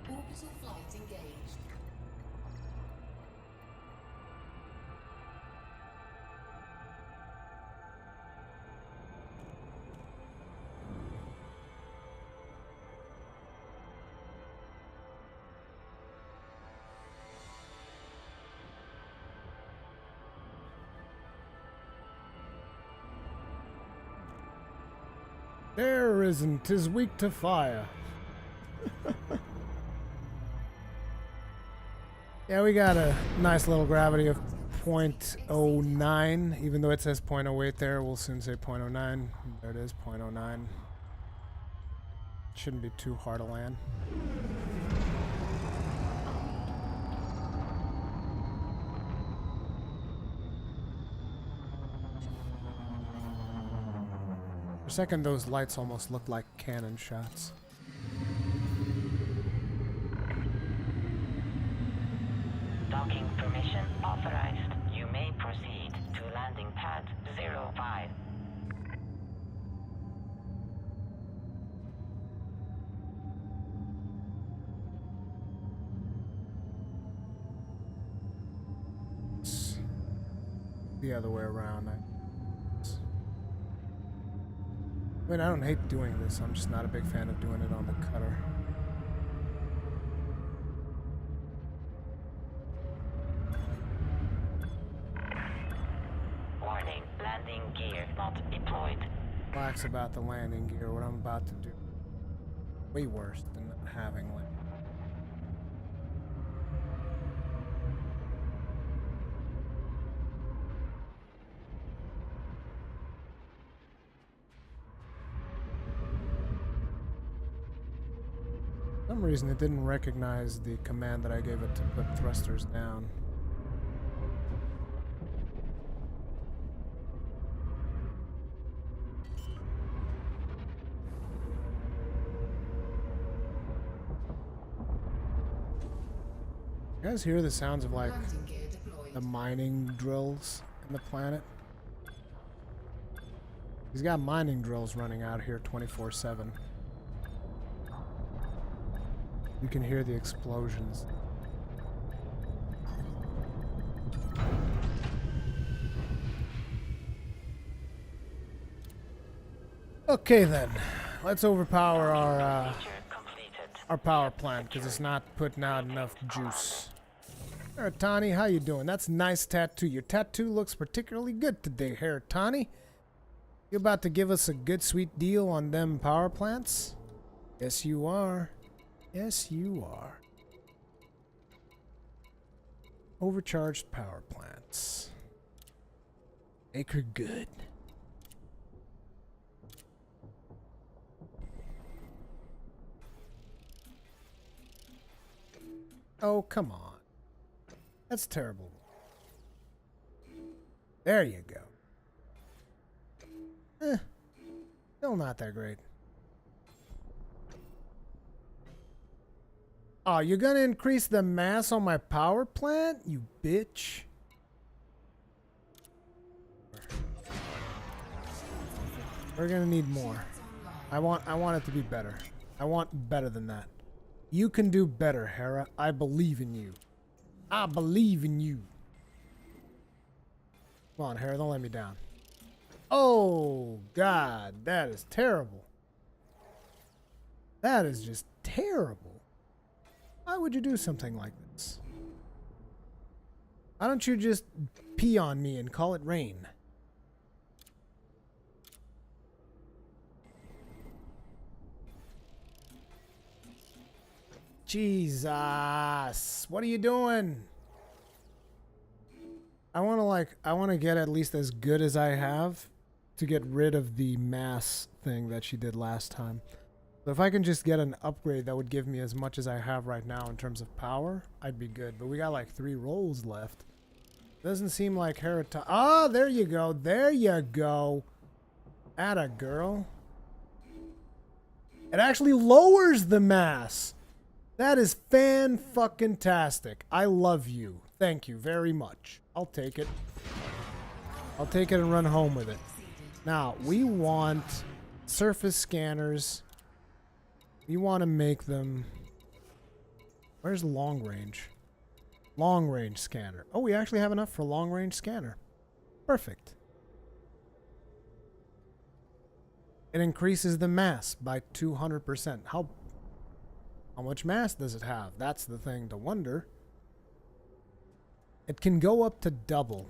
Orbital flight engaged. There isn't, 'tis weak to fire. Yeah, we got a nice little gravity of 0.09. Even though it says 0.08 there, we'll soon say 0.09. There it is, 0.09. Shouldn't be too hard to land. For a second, those lights almost looked like cannon shots. Docking permission authorized. You may proceed to landing pad 05. It's the other way around. I mean, I don't hate doing this. I'm just not a big fan of doing it on the cutter. Warning, landing gear not deployed. Relax about the landing gear. What I'm about to do. Way worse than not having landing. For some reason it didn't recognize the command that I gave it to put thrusters down. You guys hear the sounds of like Landing gear deployed. the mining drills in the planet? He's got mining drills running out here 24/7. You can hear the explosions. Okay then, let's overpower Feature completed. our power plant because it's not putting out enough juice. Haratani, how you doing? That's a nice tattoo. Your tattoo looks particularly good today, Haratani. You about to give us a good sweet deal on them power plants? Yes, you are. Yes, you are. Overcharged power plants. Make her good. Oh, come on. That's terrible. There you go. Still not that great. Oh, you're gonna increase the mass on my power plant? You bitch. We're gonna need more. I want it to be better. I want better than that. You can do better, Hera. I believe in you. I believe in you. Come on, Hera, don't let me down. Oh, God, that is terrible. That is just terrible. Why would you do something like this? Why don't you just pee on me and call it rain? Jesus, what are you doing? I want to get at least as good as I have to get rid of the mass thing that she did last time. So if I can just get an upgrade that would give me as much as I have right now in terms of power, I'd be good. But we got like 3 rolls left. Doesn't seem like Herita. Ah, there you go. There you go. Atta girl. It actually lowers the mass. That is fan-fucking-tastic. I love you. Thank you very much. I'll take it. I'll take it and run home with it. Now, we want surface scanners. We want to make them... Where's long range? Long range scanner. Oh, we actually have enough for long range scanner. Perfect. It increases the mass by 200%. How much mass does it have? That's the thing to wonder. It can go up to double.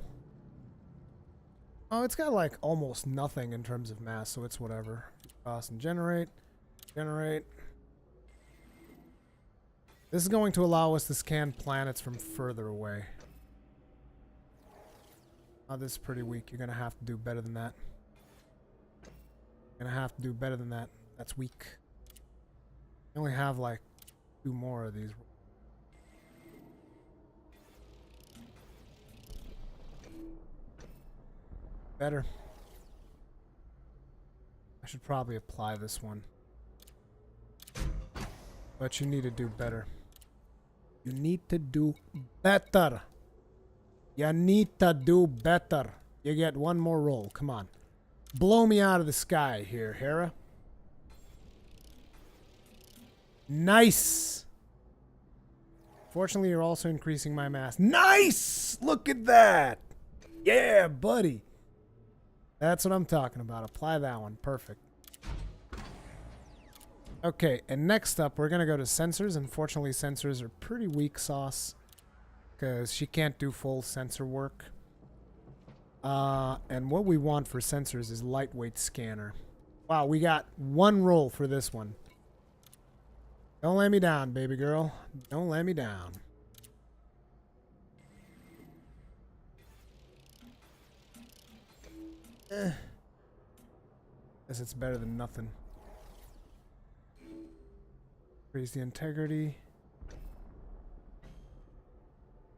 Oh, it's got like almost nothing in terms of mass, so it's whatever. Toss and generate. Generate. This is going to allow us to scan planets from further away. Oh, this is pretty weak. You're going to have to do better than that. You're going to have to do better than that. That's weak. You only have like 2 more of these. Better. I should probably apply this one. But you need to do better. You need to do better. You need to do better. You get 1 more roll. Come on. Blow me out of the sky here, Hera. Nice. Fortunately, you're also increasing my mass. Nice! Look at that. Yeah, buddy. That's what I'm talking about. Apply that one. Perfect. Okay, and next up, we're going to go to sensors. Unfortunately, sensors are pretty weak sauce because she can't do full sensor work. And what we want for sensors is lightweight scanner. Wow, we got 1 roll for this one. Don't let me down, baby girl. Don't let me down. Guess it's better than nothing. Increase the integrity.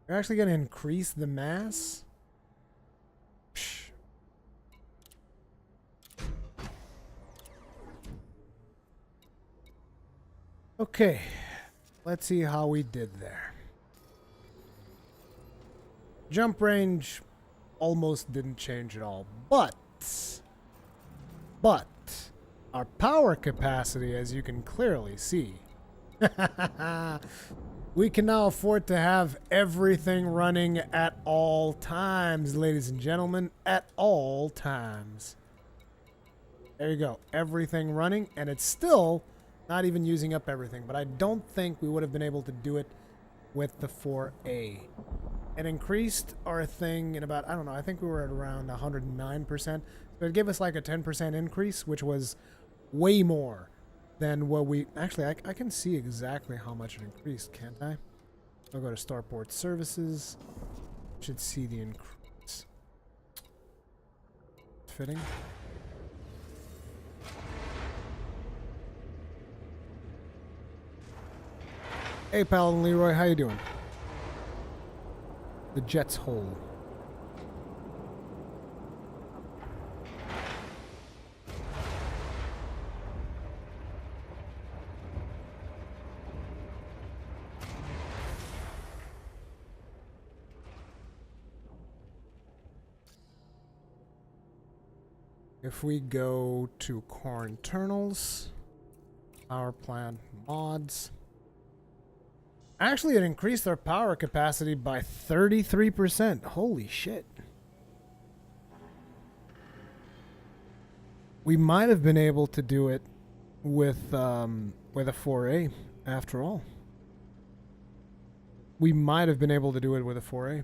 You're actually going to increase the mass? Psh. Okay. Let's see how we did there. Jump range almost didn't change at all. But our power capacity, as you can clearly see, we can now afford to have everything running at all times, ladies and gentlemen, at all times. There you go. Everything running, and it's still not even using up everything, but I don't think we would have been able to do it with the 4A. It increased our thing in about, I don't know, I think we were at around 109%. So it gave us like a 10% increase, which was way more than what we... Actually, I can see exactly how much it increased, can't I? I'll go to Starport Services. Should see the increase. Fitting. Hey, Paladin Leroy, how you doing? The jet's whole. If we go to core internals, power plant mods. Actually, it increased our power capacity by 33%. Holy shit. We might have been able to do it with a 4A after all. We might have been able to do it with a 4A.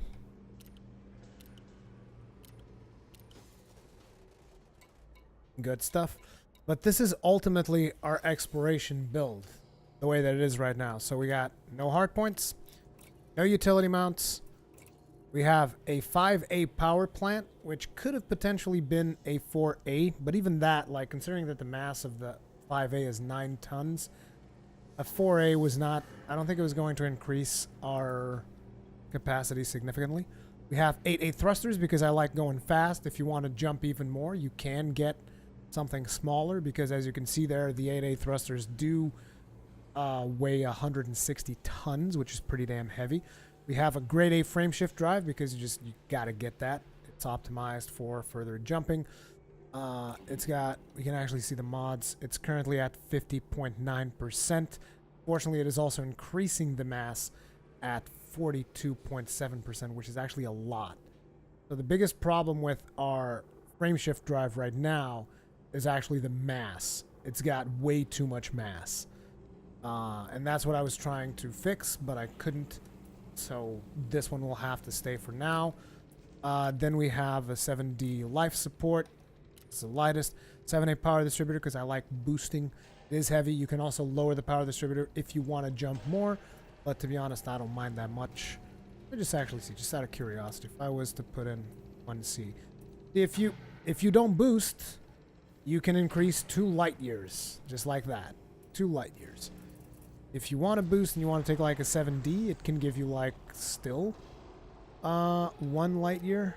Good stuff. But this is ultimately our exploration build, the way that it is right now. So we got no hard points, no utility mounts. We have a 5A power plant, which could have potentially been a 4A, but even that, like considering that the mass of the 5A is 9 tons, a 4A was not, I don't think it was going to increase our capacity significantly. We have 8A thrusters because I like going fast. If you want to jump even more, you can get something smaller because as you can see there, the 8A thrusters do weigh 160 tons, which is pretty damn heavy. We have a grade A frame shift drive because you gotta get that. It's optimized for further jumping. It's got, we can actually see the mods. It's currently at 50.9%. Fortunately, it is also increasing the mass at 42.7%, which is actually a lot. So the biggest problem with our frame shift drive right now is actually the mass. It's got way too much mass. And that's what I was trying to fix, but I couldn't. So this one will have to stay for now. Then we have a 7D life support. It's the lightest. 7A power distributor because I like boosting. It is heavy. You can also lower the power distributor if you want to jump more. But to be honest, I don't mind that much. Let me just actually see, just out of curiosity, if I was to put in 1C. If you don't boost, you can increase 2 light years. Just like that. 2 light years. If you want to boost and you want to take like a 7D, it can give you like still 1 light year.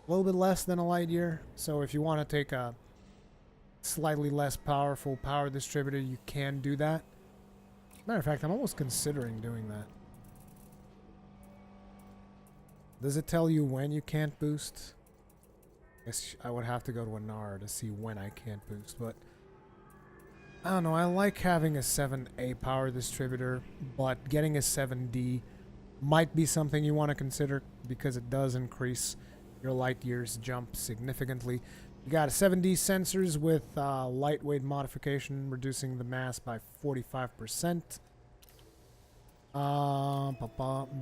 A little bit less than a light year. So if you want to take a slightly less powerful power distributor, you can do that. Matter of fact, I'm almost considering doing that. Does it tell you when you can't boost? I guess I would have to go to an R to see when I can't boost, but I don't know. I like having a 7A power distributor, but getting a 7D might be something you want to consider because it does increase your light years jump significantly. You got a 7D sensors with lightweight modification, reducing the mass by 45%.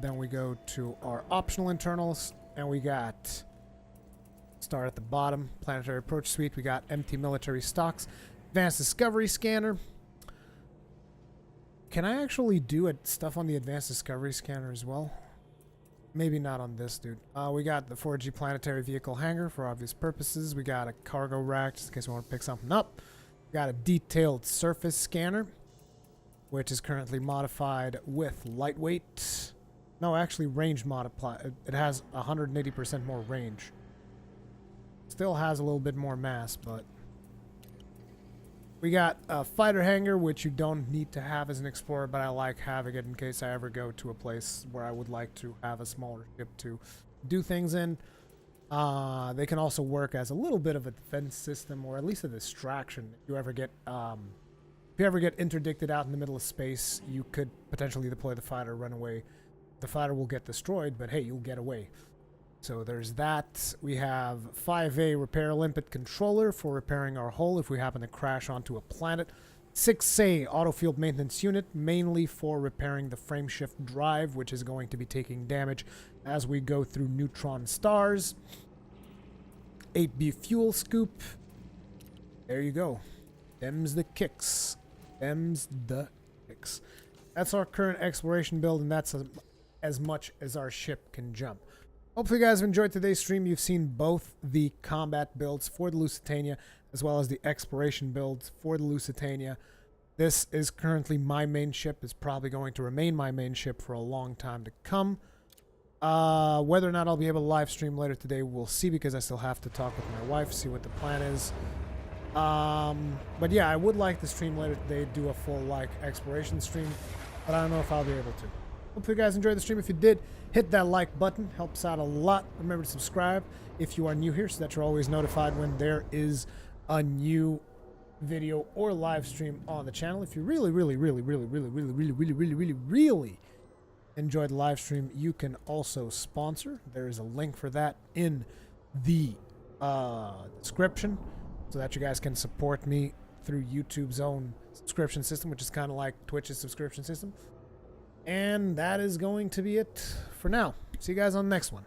Then we go to our optional internals, and we got, start at the bottom, planetary approach suite. We got empty military stocks, advanced discovery scanner. Can I actually do stuff on the advanced discovery scanner as well? Maybe not on this, dude. We got the 4G planetary vehicle hangar for obvious purposes. We got a cargo rack just in case we want to pick something up. We got a detailed surface scanner, which is currently modified with lightweight. No, actually range modified. It has 180% more range. Still has a little bit more mass, but we got a fighter hangar, which you don't need to have as an explorer, but I like having it in case I ever go to a place where I would like to have a smaller ship to do things in. They can also work as a little bit of a defense system, or at least a distraction. If you ever get interdicted out in the middle of space, you could potentially deploy the fighter, run away. The fighter will get destroyed, but hey, you'll get away. So there's that. We have 5A repair limpet controller for repairing our hull if we happen to crash onto a planet. 6A auto field maintenance unit, mainly for repairing the frame shift drive, which is going to be taking damage as we go through neutron stars. 8B fuel scoop. There you go. Them's the kicks. Them's the kicks. That's our current exploration build, and that's as much as our ship can jump. Hopefully you guys have enjoyed today's stream. You've seen both the combat builds for the Lusitania as well as the exploration builds for the Lusitania. This is currently my main ship. It's probably going to remain my main ship for a long time to come. Whether or not I'll be able to live stream later today, we'll see, because I still have to talk with my wife, see what the plan is. But yeah, I would like to stream later today, do a full exploration stream, but I don't know if I'll be able to. Hopefully you guys enjoyed the stream. If you did, hit that like button. Helps out a lot. Remember to subscribe if you are new here so that you're always notified when there is a new video or live stream on the channel. If you really enjoyed the live stream, you can also sponsor. There is a link for that in the description so that you guys can support me through YouTube's own subscription system, which is kind of like Twitch's subscription system. And that is going to be it for now. See you guys on the next one.